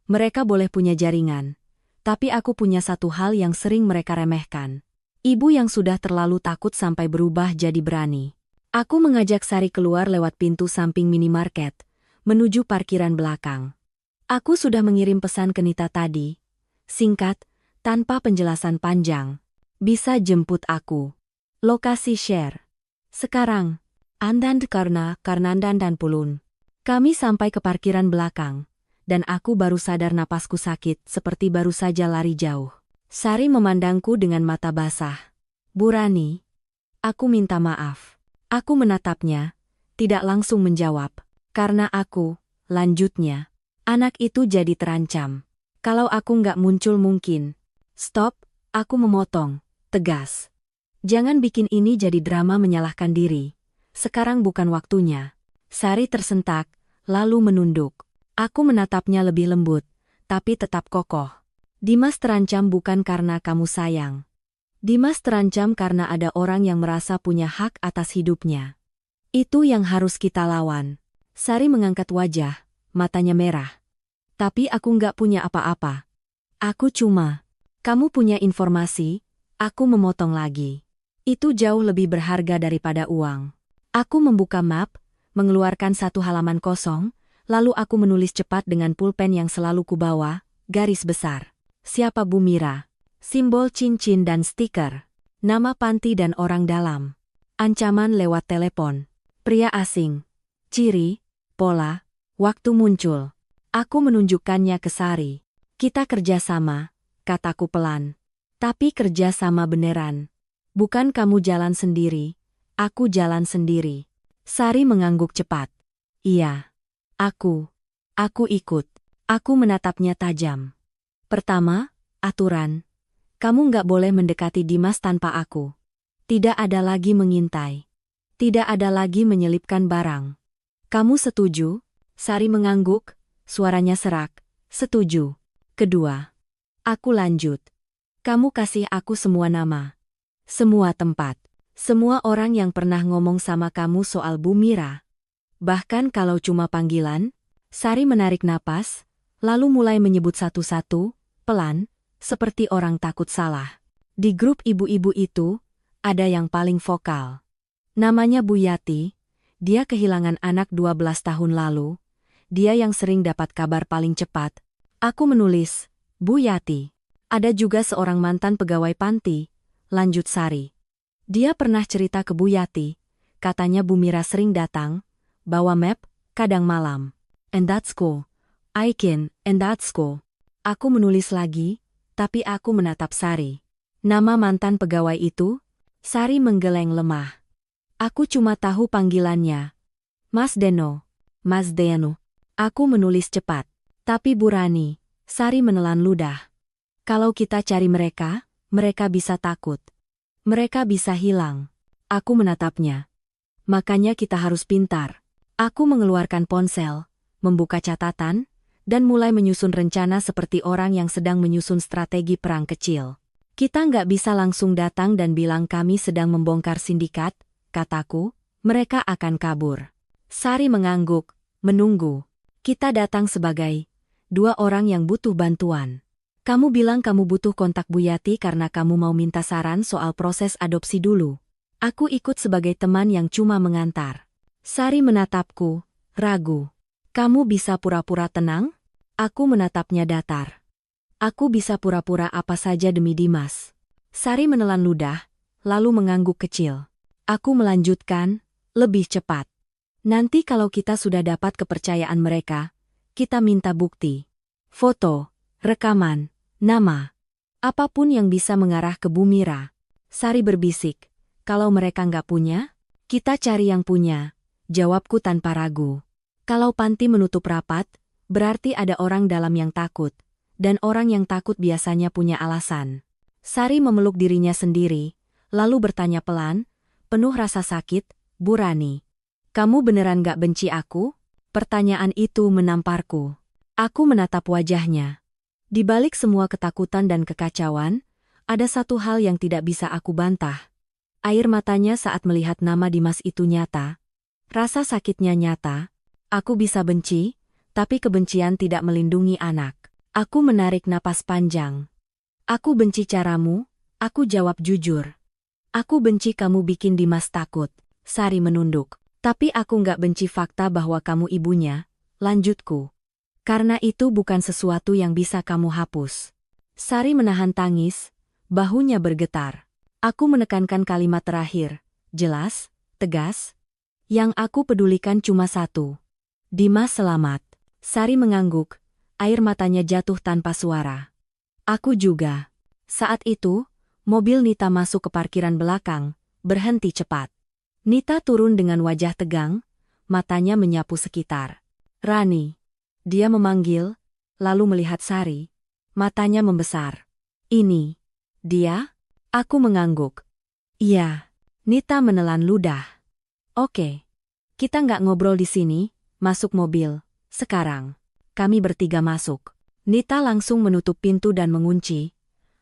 Mereka boleh punya jaringan. Tapi aku punya satu hal yang sering mereka remehkan. Ibu yang sudah terlalu takut sampai berubah jadi berani. Aku mengajak Sari keluar lewat pintu samping minimarket, menuju parkiran belakang. Aku sudah mengirim pesan ke Nita tadi. Singkat, tanpa penjelasan panjang. Bisa jemput aku. Lokasi share. Sekarang, Andan karena Andan dan Pulun. Kami sampai ke parkiran belakang, dan aku baru sadar napasku sakit seperti baru saja lari jauh. Sari memandangku dengan mata basah. Bu Rani, aku minta maaf. Aku menatapnya, tidak langsung menjawab. Karena aku, lanjutnya, anak itu jadi terancam. Kalau aku nggak muncul mungkin. Stop, aku memotong, tegas. Jangan bikin ini jadi drama menyalahkan diri. Sekarang bukan waktunya. Sari tersentak, lalu menunduk. Aku menatapnya lebih lembut, tapi tetap kokoh. Dimas terancam bukan karena kamu sayang. Dimas terancam karena ada orang yang merasa punya hak atas hidupnya. Itu yang harus kita lawan. Sari mengangkat wajah, matanya merah. Tapi aku nggak punya apa-apa. Aku cuma, kamu punya informasi, aku memotong lagi. Itu jauh lebih berharga daripada uang. Aku membuka map, mengeluarkan satu halaman kosong, lalu aku menulis cepat dengan pulpen yang selalu kubawa, garis besar. Siapa Bu Mira? Simbol cincin dan stiker. Nama panti dan orang dalam. Ancaman lewat telepon. Pria asing. Ciri, pola, waktu muncul. Aku menunjukkannya ke Sari. Kita kerjasama, kataku pelan. Tapi kerja sama beneran. Bukan kamu jalan sendiri, aku jalan sendiri. Sari mengangguk cepat. Iya. Aku ikut. Aku menatapnya tajam. Pertama, aturan. Kamu nggak boleh mendekati Dimas tanpa aku. Tidak ada lagi mengintai. Tidak ada lagi menyelipkan barang. Kamu setuju? Sari mengangguk, suaranya serak. Setuju. Kedua. Aku lanjut. Kamu kasih aku semua nama. Semua tempat. Semua orang yang pernah ngomong sama kamu soal Bu Mira. Bahkan kalau cuma panggilan, Sari menarik napas, lalu mulai menyebut satu-satu, pelan, seperti orang takut salah. Di grup ibu-ibu itu, ada yang paling vokal. Namanya Bu Yati, dia kehilangan anak 12 tahun lalu, dia yang sering dapat kabar paling cepat. Aku menulis, Bu Yati. Ada juga seorang mantan pegawai panti, lanjut Sari. Dia pernah cerita ke Bu Yati, katanya Bu Mira sering datang, bawa map, kadang malam. And that's cool. And that's cool. Aku menulis lagi, tapi aku menatap Sari. Nama mantan pegawai itu? Sari menggeleng lemah. Aku cuma tahu panggilannya. Mas Deno. Mas Deno. Aku menulis cepat. Tapi Bu Rani, Sari menelan ludah. Kalau kita cari mereka bisa takut. Mereka bisa hilang. Aku menatapnya. Makanya kita harus pintar. Aku mengeluarkan ponsel, membuka catatan, dan mulai menyusun rencana seperti orang yang sedang menyusun strategi perang kecil. Kita nggak bisa langsung datang dan bilang kami sedang membongkar sindikat, kataku, mereka akan kabur. Sari mengangguk, menunggu. Kita datang sebagai dua orang yang butuh bantuan. Kamu bilang kamu butuh kontak Bu Yati karena kamu mau minta saran soal proses adopsi dulu. Aku ikut sebagai teman yang cuma mengantar. Sari menatapku, ragu. Kamu bisa pura-pura tenang? Aku menatapnya datar. Aku bisa pura-pura apa saja demi Dimas. Sari menelan ludah, lalu mengangguk kecil. Aku melanjutkan, lebih cepat. Nanti kalau kita sudah dapat kepercayaan mereka, kita minta bukti. Foto, rekaman, nama. Apapun yang bisa mengarah ke Bu Mira. Sari berbisik, kalau mereka nggak punya, kita cari yang punya. Jawabku tanpa ragu. Kalau panti menutup rapat, berarti ada orang dalam yang takut. Dan orang yang takut biasanya punya alasan. Sari memeluk dirinya sendiri, lalu bertanya pelan, penuh rasa sakit, Bu Rani. Kamu beneran gak benci aku? Pertanyaan itu menamparku. Aku menatap wajahnya. Di balik semua ketakutan dan kekacauan, ada satu hal yang tidak bisa aku bantah. Air matanya saat melihat nama Dimas itu nyata. Rasa sakitnya nyata. Aku bisa benci, tapi kebencian tidak melindungi anak. Aku menarik napas panjang. Aku benci caramu, aku jawab jujur. Aku benci kamu bikin Dimas takut. Sari menunduk. Tapi aku nggak benci fakta bahwa kamu ibunya, lanjutku. Karena itu bukan sesuatu yang bisa kamu hapus. Sari menahan tangis, bahunya bergetar. Aku menekankan kalimat terakhir, jelas, tegas. Yang aku pedulikan cuma satu. Dimas selamat. Sari mengangguk, air matanya jatuh tanpa suara. Aku juga. Saat itu, mobil Nita masuk ke parkiran belakang, berhenti cepat. Nita turun dengan wajah tegang, matanya menyapu sekitar. Rani. Dia memanggil, lalu melihat Sari. Matanya membesar. Ini. Dia? Aku mengangguk. Iya. Nita menelan ludah. Oke. Kita nggak ngobrol di sini, masuk mobil. Sekarang. Kami bertiga masuk. Nita langsung menutup pintu dan mengunci,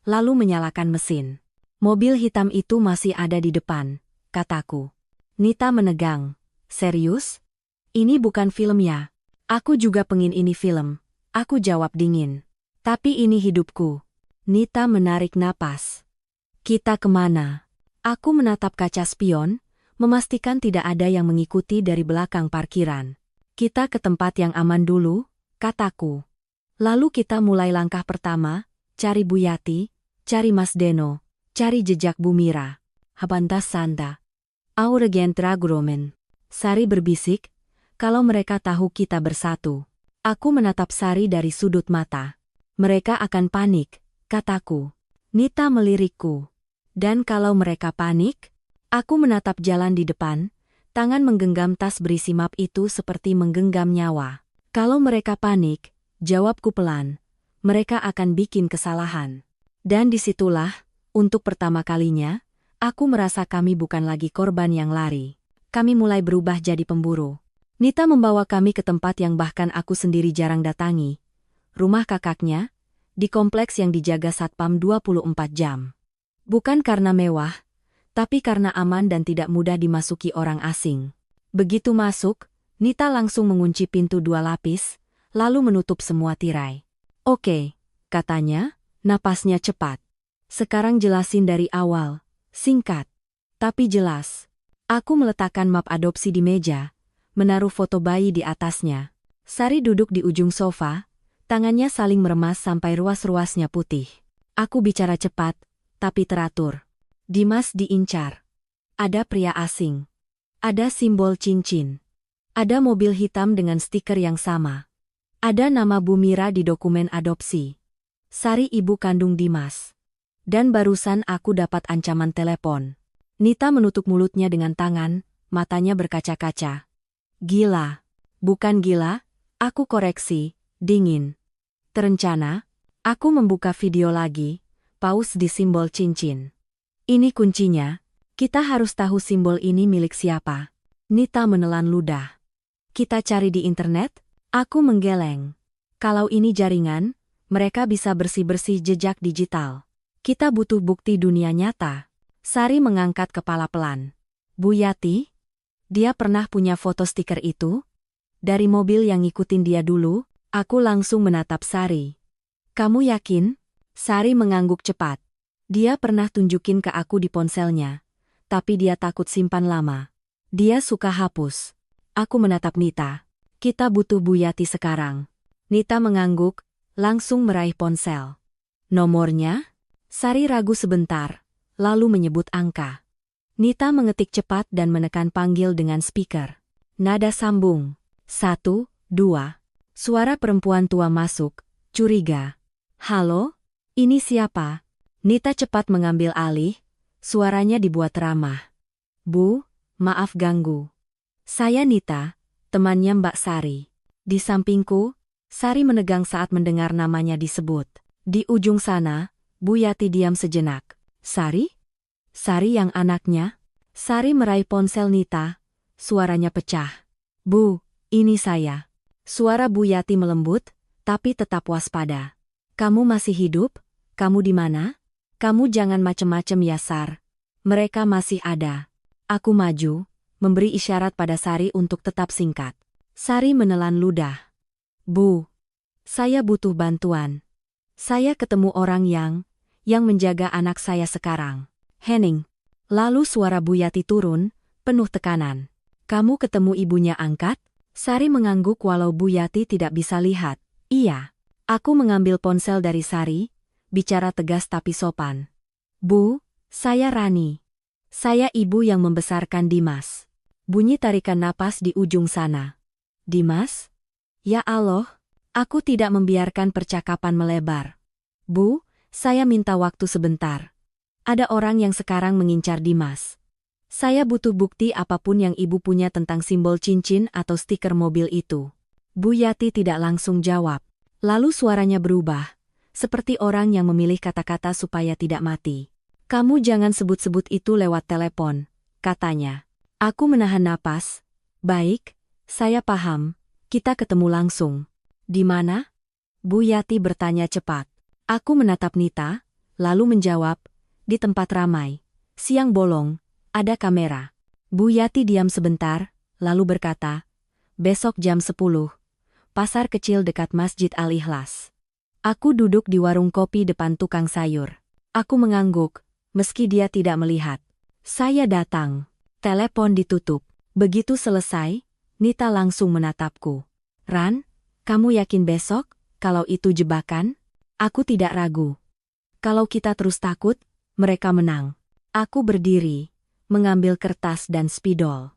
lalu menyalakan mesin. Mobil hitam itu masih ada di depan, kataku. Nita menegang. Serius? Ini bukan film ya? Aku juga pengen ini film. Aku jawab dingin. Tapi ini hidupku. Nita menarik napas. Kita kemana? Aku menatap kaca spion, memastikan tidak ada yang mengikuti dari belakang parkiran. Kita ke tempat yang aman dulu, kataku. Lalu kita mulai langkah pertama, cari Bu Yati, cari Mas Deno, cari jejak Bu Mira. Habantas Santa. Auragentra Gromen. Sari berbisik, kalau mereka tahu kita bersatu. Aku menatap Sari dari sudut mata. Mereka akan panik, kataku. Nita melirikku. Dan kalau mereka panik? Aku menatap jalan di depan, tangan menggenggam tas berisi map itu seperti menggenggam nyawa. Kalau mereka panik, jawabku pelan, mereka akan bikin kesalahan. Dan disitulah, untuk pertama kalinya, aku merasa kami bukan lagi korban yang lari. Kami mulai berubah jadi pemburu. Nita membawa kami ke tempat yang bahkan aku sendiri jarang datangi. Rumah kakaknya, di kompleks yang dijaga satpam 24 jam. Bukan karena mewah, tapi karena aman dan tidak mudah dimasuki orang asing. Begitu masuk, Nita langsung mengunci pintu 2 lapis, lalu menutup semua tirai. Oke, katanya, napasnya cepat. Sekarang jelasin dari awal, singkat, tapi jelas. Aku meletakkan map adopsi di meja, menaruh foto bayi di atasnya. Sari duduk di ujung sofa, tangannya saling meremas sampai ruas-ruasnya putih. Aku bicara cepat, tapi teratur. Dimas diincar. Ada pria asing. Ada simbol cincin. Ada mobil hitam dengan stiker yang sama. Ada nama Bu Mira di dokumen adopsi. Sari ibu kandung Dimas. Dan barusan aku dapat ancaman telepon. Nita menutup mulutnya dengan tangan, matanya berkaca-kaca. Gila. Bukan gila, aku koreksi, dingin. Terencana, aku membuka video lagi, pause di simbol cincin. Ini kuncinya, kita harus tahu simbol ini milik siapa. Nita menelan ludah. Kita cari di internet? Aku menggeleng. Kalau ini jaringan, mereka bisa bersih-bersih jejak digital. Kita butuh bukti dunia nyata. Sari mengangkat kepala pelan. Bu Yati? Dia pernah punya foto stiker itu? Dari mobil yang ngikutin dia dulu, aku langsung menatap Sari. Kamu yakin? Sari mengangguk cepat. Dia pernah tunjukin ke aku di ponselnya, tapi dia takut simpan lama. Dia suka hapus. Aku menatap Nita. Kita butuh Bu Yati sekarang. Nita mengangguk, langsung meraih ponsel. Nomornya? Sari ragu sebentar, lalu menyebut angka. Nita mengetik cepat dan menekan panggil dengan speaker. Nada sambung. 1, 2. Suara perempuan tua masuk, curiga. Halo? Ini siapa? Nita cepat mengambil alih, suaranya dibuat ramah. Bu, maaf ganggu. Saya Nita, temannya Mbak Sari. Di sampingku, Sari menegang saat mendengar namanya disebut. Di ujung sana, Bu Yati diam sejenak. Sari? Sari yang anaknya? Sari meraih ponsel Nita, suaranya pecah. Bu, ini saya. Suara Bu Yati melembut, tapi tetap waspada. Kamu masih hidup? Kamu di mana? Kamu jangan macem-macem ya Sar. Mereka masih ada. Aku maju, memberi isyarat pada Sari untuk tetap singkat. Sari menelan ludah. Bu, saya butuh bantuan. Saya ketemu orang yang menjaga anak saya sekarang. Henning. Lalu suara Bu Yati turun, penuh tekanan. Kamu ketemu ibunya angkat? Sari mengangguk walau Bu Yati tidak bisa lihat. Iya. Aku mengambil ponsel dari Sari, bicara tegas tapi sopan. Bu, saya Rani. Saya ibu yang membesarkan Dimas. Bunyi tarikan napas di ujung sana. Dimas? Ya Allah, aku tidak membiarkan percakapan melebar. Bu, saya minta waktu sebentar. Ada orang yang sekarang mengincar Dimas. Saya butuh bukti apapun yang ibu punya tentang simbol cincin atau stiker mobil itu. Bu Yati tidak langsung jawab. Lalu suaranya berubah, seperti orang yang memilih kata-kata supaya tidak mati. Kamu jangan sebut-sebut itu lewat telepon, katanya. Aku menahan napas. Baik, saya paham. Kita ketemu langsung. Di mana? Bu Yati bertanya cepat. Aku menatap Nita, lalu menjawab, di tempat ramai. Siang bolong, ada kamera. Bu Yati diam sebentar, lalu berkata, besok jam 10. Pasar kecil dekat Masjid Al-Ikhlas. Aku duduk di warung kopi depan tukang sayur. Aku mengangguk, meski dia tidak melihat. Saya datang. Telepon ditutup. Begitu selesai, Nita langsung menatapku. Ran, kamu yakin besok, kalau itu jebakan? Aku tidak ragu. Kalau kita terus takut, mereka menang. Aku berdiri, mengambil kertas dan spidol.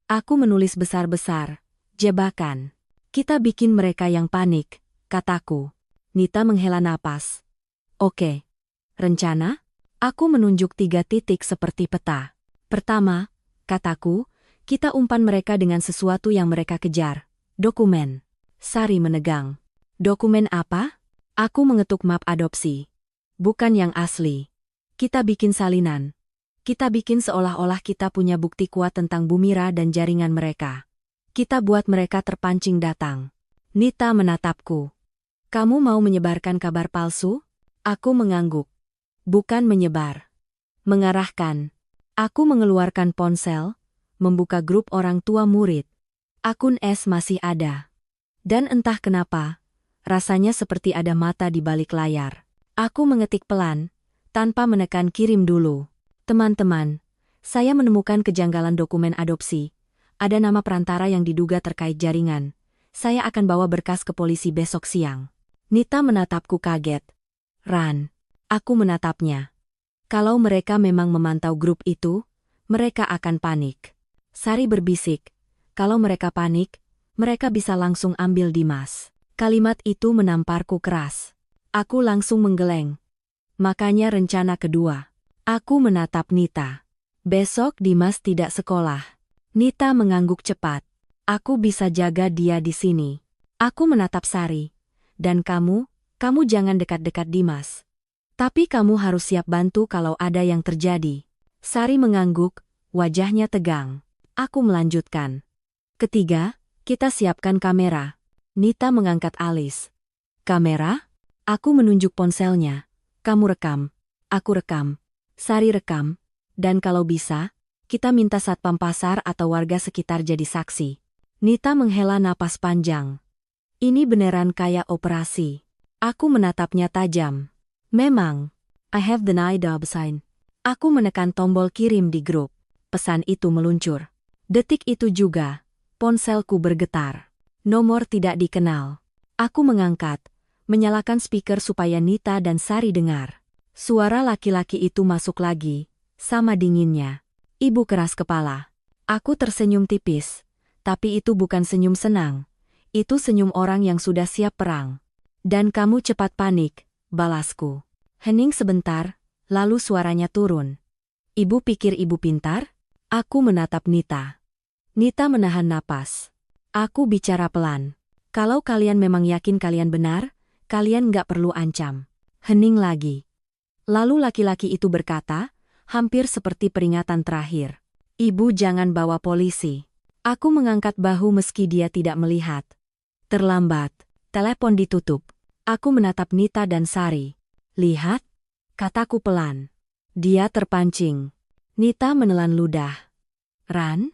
Aku menulis besar-besar, jebakan. Kita bikin mereka yang panik, kataku. Nita menghela napas. Oke. Rencana? Aku menunjuk 3 titik seperti peta. Pertama, kataku, kita umpan mereka dengan sesuatu yang mereka kejar. Dokumen. Sari menegang. Dokumen apa? Aku mengetuk map adopsi. Bukan yang asli. Kita bikin salinan. Kita bikin seolah-olah kita punya bukti kuat tentang Bumira dan jaringan mereka. Kita buat mereka terpancing datang. Nita menatapku. Kamu mau menyebarkan kabar palsu? Aku mengangguk. Bukan menyebar. Mengarahkan. Aku mengeluarkan ponsel, membuka grup orang tua murid. Akun S masih ada. Dan entah kenapa, rasanya seperti ada mata di balik layar. Aku mengetik pelan, tanpa menekan kirim dulu. Teman-teman, saya menemukan kejanggalan dokumen adopsi. Ada nama perantara yang diduga terkait jaringan. Saya akan bawa berkas ke polisi besok siang. Nita menatapku kaget. Ran. Aku menatapnya. Kalau mereka memang memantau grup itu, mereka akan panik. Sari berbisik. Kalau mereka panik, mereka bisa langsung ambil Dimas. Kalimat itu menamparku keras. Aku langsung menggeleng. Makanya rencana kedua. Aku menatap Nita. Besok Dimas tidak sekolah. Nita mengangguk cepat. Aku bisa jaga dia di sini. Aku menatap Sari. Dan kamu jangan dekat-dekat Dimas. Tapi kamu harus siap bantu kalau ada yang terjadi. Sari mengangguk, wajahnya tegang. Aku melanjutkan. Ketiga, kita siapkan kamera. Nita mengangkat alis. Kamera? Aku menunjuk ponselnya. Kamu rekam. Aku rekam. Sari rekam. Dan kalau bisa, kita minta satpam pasar atau warga sekitar jadi saksi. Nita menghela napas panjang. Ini beneran kayak operasi. Aku menatapnya tajam. Memang. I have the NIDOB sign. Aku menekan tombol kirim di grup. Pesan itu meluncur. Detik itu juga, ponselku bergetar. Nomor tidak dikenal. Aku mengangkat, menyalakan speaker supaya Nita dan Sari dengar. Suara laki-laki itu masuk lagi, sama dinginnya. Ibu keras kepala. Aku tersenyum tipis. Tapi itu bukan senyum senang. Itu senyum orang yang sudah siap perang. Dan kamu cepat panik. Balasku. Hening sebentar, lalu suaranya turun. Ibu pikir ibu pintar? Aku menatap Nita. Nita menahan napas. Aku bicara pelan. Kalau kalian memang yakin kalian benar, kalian nggak perlu ancam. Hening lagi. Lalu laki-laki itu berkata, hampir seperti peringatan terakhir. Ibu jangan bawa polisi. Aku mengangkat bahu meski dia tidak melihat. Terlambat. Telepon ditutup. Aku menatap Nita dan Sari. Lihat? Kataku pelan. Dia terpancing. Nita menelan ludah. Ran?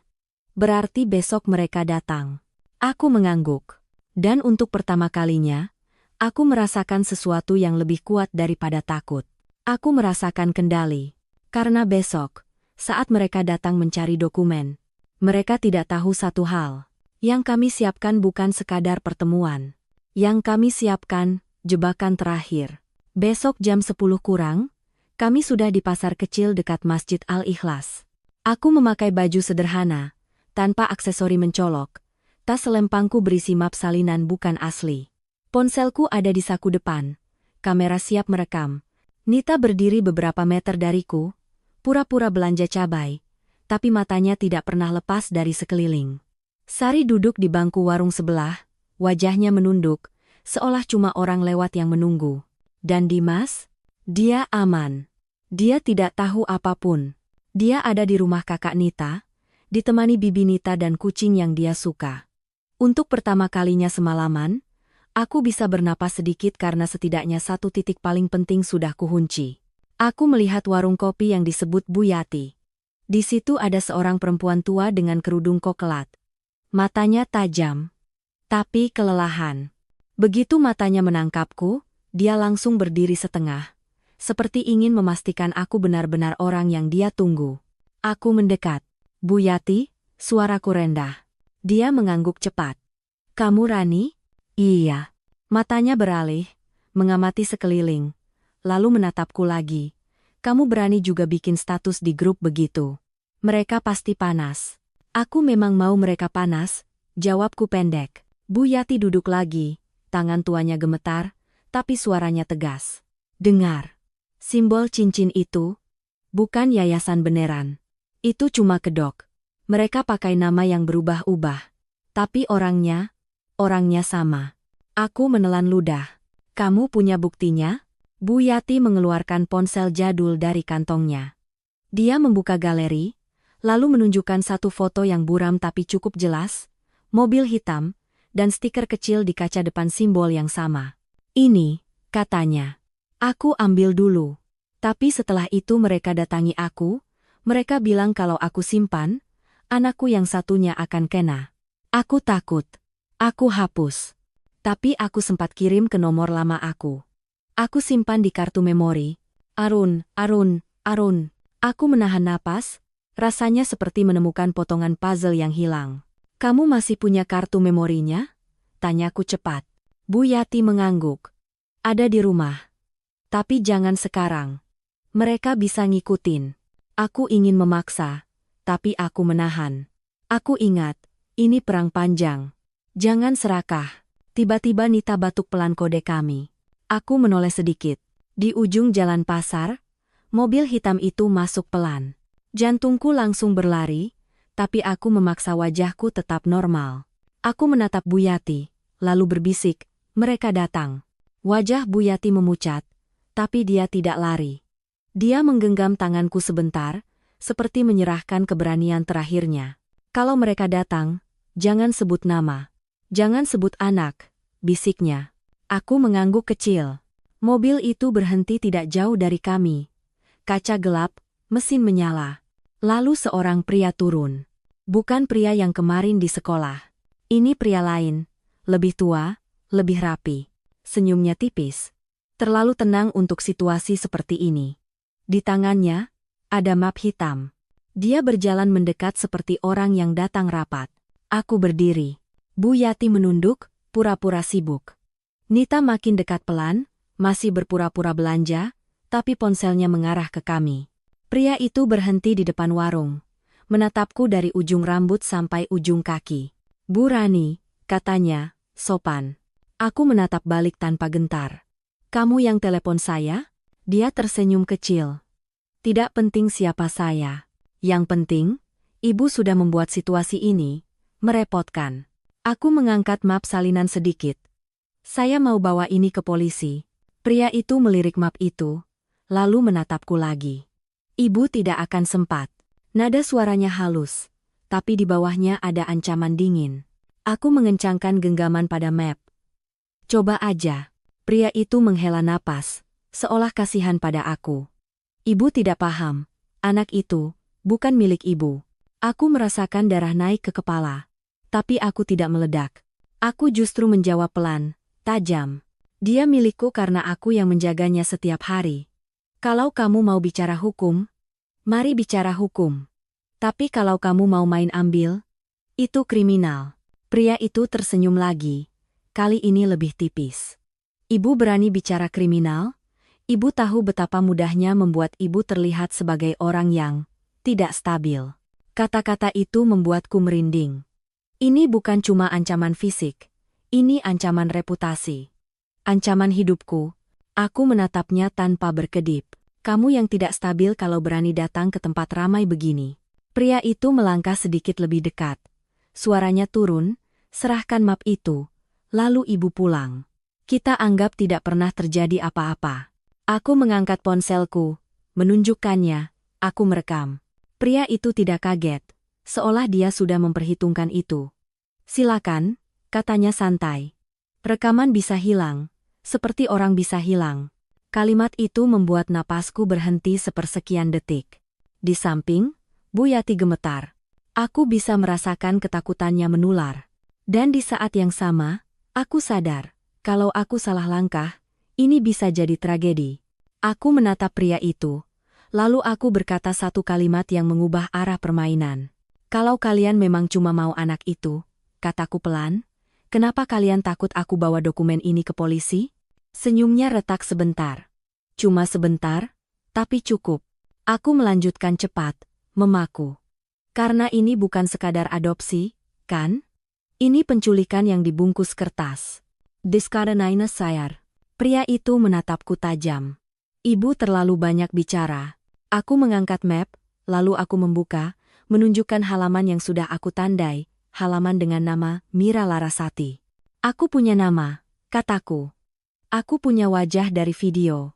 Berarti besok mereka datang. Aku mengangguk. Dan untuk pertama kalinya, aku merasakan sesuatu yang lebih kuat daripada takut. Aku merasakan kendali. Karena besok, saat mereka datang mencari dokumen, mereka tidak tahu satu hal. Yang kami siapkan bukan sekadar pertemuan. Yang kami siapkan, jebakan terakhir. Besok jam 10 kurang, kami sudah di pasar kecil dekat Masjid Al-Ikhlas. Aku memakai baju sederhana, tanpa aksesori mencolok. Tas selempangku berisi map salinan bukan asli. Ponselku ada di saku depan. Kamera siap merekam. Nita berdiri beberapa meter dariku, pura-pura belanja cabai, tapi matanya tidak pernah lepas dari sekeliling. Sari duduk di bangku warung sebelah, wajahnya menunduk, seolah cuma orang lewat yang menunggu. Dan Dimas? Dia aman. Dia tidak tahu apapun. Dia ada di rumah kakak Nita, ditemani bibi Nita dan kucing yang dia suka. Untuk pertama kalinya semalaman, aku bisa bernapas sedikit karena setidaknya satu titik paling penting sudah kuhunci. Aku melihat warung kopi yang disebut Bu Yati. Di situ ada seorang perempuan tua dengan kerudung kokelat. Matanya tajam, tapi kelelahan. Begitu matanya menangkapku, dia langsung berdiri setengah, seperti ingin memastikan aku benar-benar orang yang dia tunggu. Aku mendekat. Bu Yati, suaraku rendah. Dia mengangguk cepat. Kamu Rani? Iya. Matanya beralih, mengamati sekeliling, lalu menatapku lagi. Kamu berani juga bikin status di grup begitu. Mereka pasti panas. Aku memang mau mereka panas, jawabku pendek. Bu Yati duduk lagi, tangan tuanya gemetar, tapi suaranya tegas. Dengar. Simbol cincin itu bukan yayasan beneran. Itu cuma kedok. Mereka pakai nama yang berubah-ubah. Tapi orangnya sama. Aku menelan ludah. Kamu punya buktinya? Bu Yati mengeluarkan ponsel jadul dari kantongnya. Dia membuka galeri, lalu menunjukkan satu foto yang buram tapi cukup jelas, mobil hitam, dan stiker kecil di kaca depan simbol yang sama. Ini, katanya. Aku ambil dulu. Tapi setelah itu mereka datangi aku, mereka bilang kalau aku simpan, anakku yang satunya akan kena. Aku takut. Aku hapus. Tapi aku sempat kirim ke nomor lama aku. Aku simpan di kartu memori. Arun. Aku menahan napas, rasanya seperti menemukan potongan puzzle yang hilang. Kamu masih punya kartu memorinya? Tanyaku cepat. Bu Yati mengangguk. Ada di rumah. Tapi jangan sekarang. Mereka bisa ngikutin. Aku ingin memaksa, tapi aku menahan. Aku ingat, ini perang panjang. Jangan serakah. Tiba-tiba Nita batuk pelan kode kami. Aku menoleh sedikit. Di ujung jalan pasar, mobil hitam itu masuk pelan. Jantungku langsung berlari, tapi aku memaksa wajahku tetap normal. Aku menatap Bu Yati, lalu berbisik, mereka datang. Wajah Bu Yati memucat, tapi dia tidak lari. Dia menggenggam tanganku sebentar, seperti menyerahkan keberanian terakhirnya. Kalau mereka datang, jangan sebut nama. Jangan sebut anak, bisiknya. Aku mengangguk kecil. Mobil itu berhenti tidak jauh dari kami. Kaca gelap, mesin menyala. Lalu seorang pria turun. Bukan pria yang kemarin di sekolah. Ini pria lain, lebih tua, lebih rapi. Senyumnya tipis. Terlalu tenang untuk situasi seperti ini. Di tangannya, ada map hitam. Dia berjalan mendekat seperti orang yang datang rapat. Aku berdiri. Bu Yati menunduk, pura-pura sibuk. Nita makin dekat pelan, masih berpura-pura belanja, tapi ponselnya mengarah ke kami. Pria itu berhenti di depan warung, menatapku dari ujung rambut sampai ujung kaki. Bu Rani, katanya, sopan. Aku menatap balik tanpa gentar. Kamu yang telepon saya? Dia tersenyum kecil. Tidak penting siapa saya. Yang penting, ibu sudah membuat situasi ini merepotkan. Aku mengangkat map salinan sedikit. Saya mau bawa ini ke polisi. Pria itu melirik map itu, lalu menatapku lagi. Ibu tidak akan sempat. Nada suaranya halus, tapi di bawahnya ada ancaman dingin. Aku mengencangkan genggaman pada map. Coba aja. Pria itu menghela napas, seolah kasihan pada aku. Ibu tidak paham. Anak itu bukan milik ibu. Aku merasakan darah naik ke kepala. Tapi aku tidak meledak. Aku justru menjawab pelan, tajam. Dia milikku karena aku yang menjaganya setiap hari. Kalau kamu mau bicara hukum, mari bicara hukum. Tapi kalau kamu mau main ambil, itu kriminal. Pria itu tersenyum lagi. Kali ini lebih tipis. Ibu berani bicara kriminal? Ibu tahu betapa mudahnya membuat ibu terlihat sebagai orang yang tidak stabil. Kata-kata itu membuatku merinding. Ini bukan cuma ancaman fisik. Ini ancaman reputasi. Ancaman hidupku. Aku menatapnya tanpa berkedip. Kamu yang tidak stabil kalau berani datang ke tempat ramai begini. Pria itu melangkah sedikit lebih dekat. Suaranya turun, serahkan map itu. Lalu ibu pulang. Kita anggap tidak pernah terjadi apa-apa. Aku mengangkat ponselku, menunjukkannya, aku merekam. Pria itu tidak kaget, seolah dia sudah memperhitungkan itu. Silakan, katanya santai. Rekaman bisa hilang, seperti orang bisa hilang. Kalimat itu membuat napasku berhenti sepersekian detik. Di samping, Bu Yati gemetar. Aku bisa merasakan ketakutannya menular. Dan di saat yang sama, aku sadar, kalau aku salah langkah, ini bisa jadi tragedi. Aku menatap pria itu, lalu aku berkata satu kalimat yang mengubah arah permainan. Kalau kalian memang cuma mau anak itu, kataku pelan, kenapa kalian takut aku bawa dokumen ini ke polisi? Senyumnya retak sebentar. Cuma sebentar, tapi cukup. Aku melanjutkan cepat, memaku. Karena ini bukan sekadar adopsi, kan? Ini penculikan yang dibungkus kertas. Diskarena sayar. Pria itu menatapku tajam. Ibu terlalu banyak bicara. Aku mengangkat map, lalu aku membuka, menunjukkan halaman yang sudah aku tandai, halaman dengan nama Mira Larasati. Aku punya nama, kataku. Aku punya wajah dari video.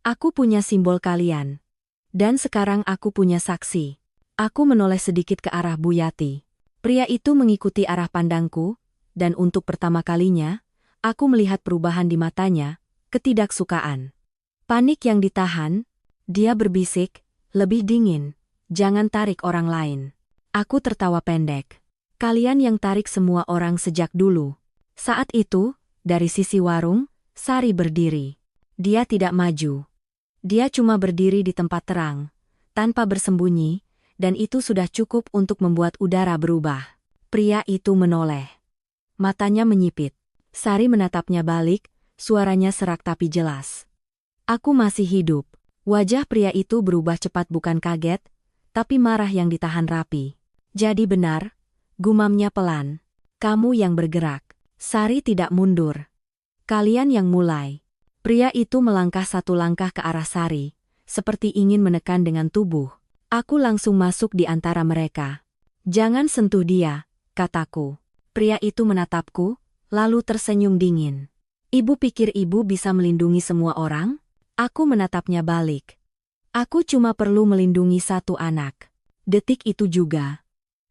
Aku punya simbol kalian. Dan sekarang aku punya saksi. Aku menoleh sedikit ke arah Bu Yati. Pria itu mengikuti arah pandangku, dan untuk pertama kalinya, aku melihat perubahan di matanya, ketidaksukaan. Panik yang ditahan, dia berbisik, lebih dingin, jangan tarik orang lain. Aku tertawa pendek. Kalian yang tarik semua orang sejak dulu. Saat itu, dari sisi warung, Sari berdiri. Dia tidak maju. Dia cuma berdiri di tempat terang, tanpa bersembunyi, dan itu sudah cukup untuk membuat udara berubah. Pria itu menoleh. Matanya menyipit. Sari menatapnya balik, suaranya serak tapi jelas. Aku masih hidup. Wajah pria itu berubah cepat, bukan kaget, tapi marah yang ditahan rapi. Jadi benar, gumamnya pelan. Kamu yang bergerak. Sari tidak mundur. Kalian yang mulai. Pria itu melangkah satu langkah ke arah Sari, seperti ingin menekan dengan tubuh. Aku langsung masuk di antara mereka. Jangan sentuh dia, kataku. Pria itu menatapku, lalu tersenyum dingin. Ibu pikir ibu bisa melindungi semua orang? Aku menatapnya balik. Aku cuma perlu melindungi satu anak. Detik itu juga.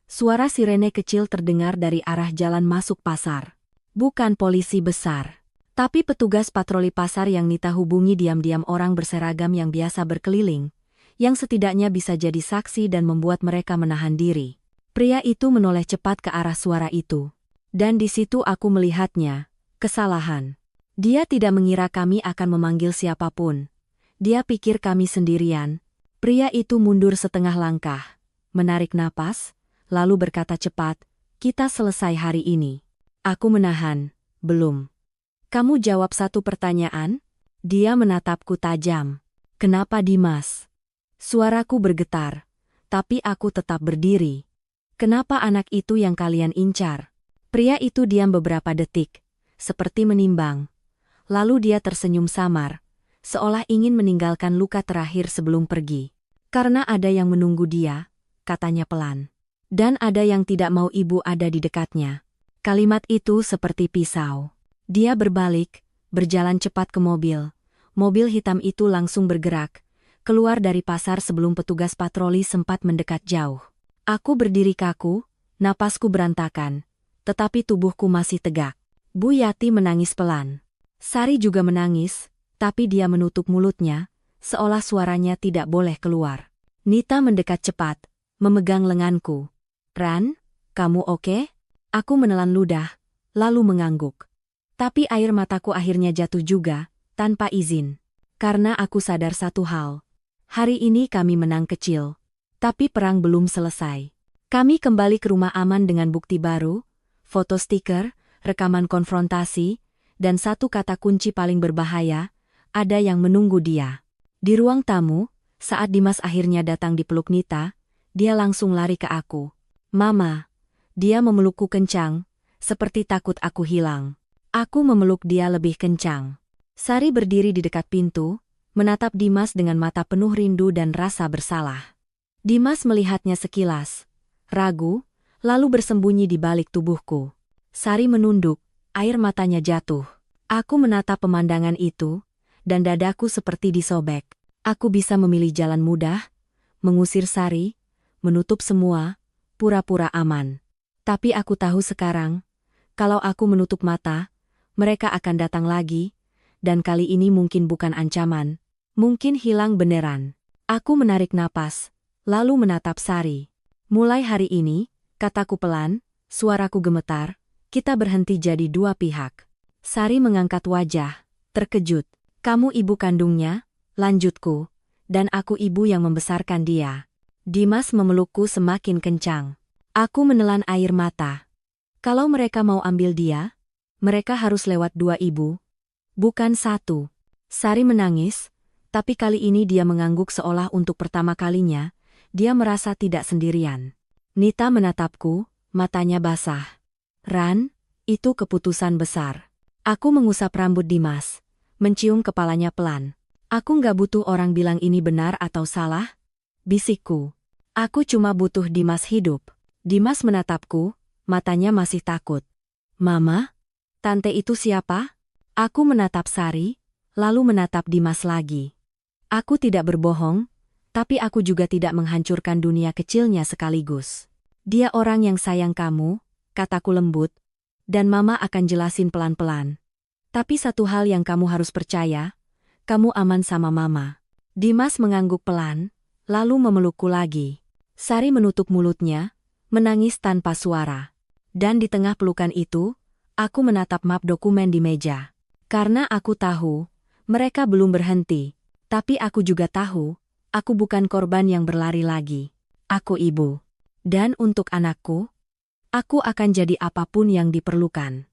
Suara sirene kecil terdengar dari arah jalan masuk pasar. Bukan polisi besar, tapi petugas patroli pasar yang Nita hubungi diam-diam, orang berseragam yang biasa berkeliling, yang setidaknya bisa jadi saksi dan membuat mereka menahan diri. Pria itu menoleh cepat ke arah suara itu. Dan di situ aku melihatnya, kesalahan. Dia tidak mengira kami akan memanggil siapapun. Dia pikir kami sendirian. Pria itu mundur setengah langkah, menarik napas, lalu berkata cepat, kita selesai hari ini. Aku menahan, belum. Kamu jawab satu pertanyaan? Dia menatapku tajam. Kenapa Dimas? Suaraku bergetar, tapi aku tetap berdiri. Kenapa anak itu yang kalian incar? Pria itu diam beberapa detik, seperti menimbang. Lalu dia tersenyum samar, seolah ingin meninggalkan luka terakhir sebelum pergi. Karena ada yang menunggu dia, katanya pelan. Dan ada yang tidak mau ibu ada di dekatnya. Kalimat itu seperti pisau. Dia berbalik, berjalan cepat ke mobil. Mobil hitam itu langsung bergerak, keluar dari pasar sebelum petugas patroli sempat mendekat jauh. Aku berdiri kaku, napasku berantakan, tetapi tubuhku masih tegak. Bu Yati menangis pelan. Sari juga menangis, tapi dia menutup mulutnya, seolah suaranya tidak boleh keluar. Nita mendekat cepat, memegang lenganku. Ran, kamu oke? Aku menelan ludah, lalu mengangguk. Tapi air mataku akhirnya jatuh juga, tanpa izin. Karena aku sadar satu hal. Hari ini kami menang kecil. Tapi perang belum selesai. Kami kembali ke rumah aman dengan bukti baru, foto stiker, rekaman konfrontasi, dan satu kata kunci paling berbahaya, ada yang menunggu dia. Di ruang tamu, saat Dimas akhirnya datang dipeluk Nita, dia langsung lari ke aku. Mama. Dia memelukku kencang, seperti takut aku hilang. Aku memeluk dia lebih kencang. Sari berdiri di dekat pintu, menatap Dimas dengan mata penuh rindu dan rasa bersalah. Dimas melihatnya sekilas, ragu, lalu bersembunyi di balik tubuhku. Sari menunduk, air matanya jatuh. Aku menatap pemandangan itu, dan dadaku seperti disobek. Aku bisa memilih jalan mudah, mengusir Sari, menutup semua, pura-pura aman. Tapi aku tahu sekarang, kalau aku menutup mata, mereka akan datang lagi, dan kali ini mungkin bukan ancaman, mungkin hilang beneran. Aku menarik napas, lalu menatap Sari. Mulai hari ini, kataku pelan, suaraku gemetar, kita berhenti jadi dua pihak. Sari mengangkat wajah, terkejut. Kamu ibu kandungnya, lanjutku, dan aku ibu yang membesarkan dia. Dimas memelukku semakin kencang. Aku menelan air mata. Kalau mereka mau ambil dia, mereka harus lewat dua ibu, bukan satu. Sari menangis, tapi kali ini dia mengangguk seolah untuk pertama kalinya, dia merasa tidak sendirian. Nita menatapku, matanya basah. Ran, itu keputusan besar. Aku mengusap rambut Dimas, mencium kepalanya pelan. Aku nggak butuh orang bilang ini benar atau salah, bisikku. Aku cuma butuh Dimas hidup. Dimas menatapku, matanya masih takut. Mama? Tante itu siapa? Aku menatap Sari, lalu menatap Dimas lagi. Aku tidak berbohong, tapi aku juga tidak menghancurkan dunia kecilnya sekaligus. Dia orang yang sayang kamu, kataku lembut, dan Mama akan jelasin pelan-pelan. Tapi satu hal yang kamu harus percaya, kamu aman sama Mama. Dimas mengangguk pelan, lalu memelukku lagi. Sari menutup mulutnya, menangis tanpa suara. Dan di tengah pelukan itu, aku menatap map dokumen di meja. Karena aku tahu, mereka belum berhenti. Tapi aku juga tahu, aku bukan korban yang berlari lagi. Aku ibu. Dan untuk anakku, aku akan jadi apapun yang diperlukan.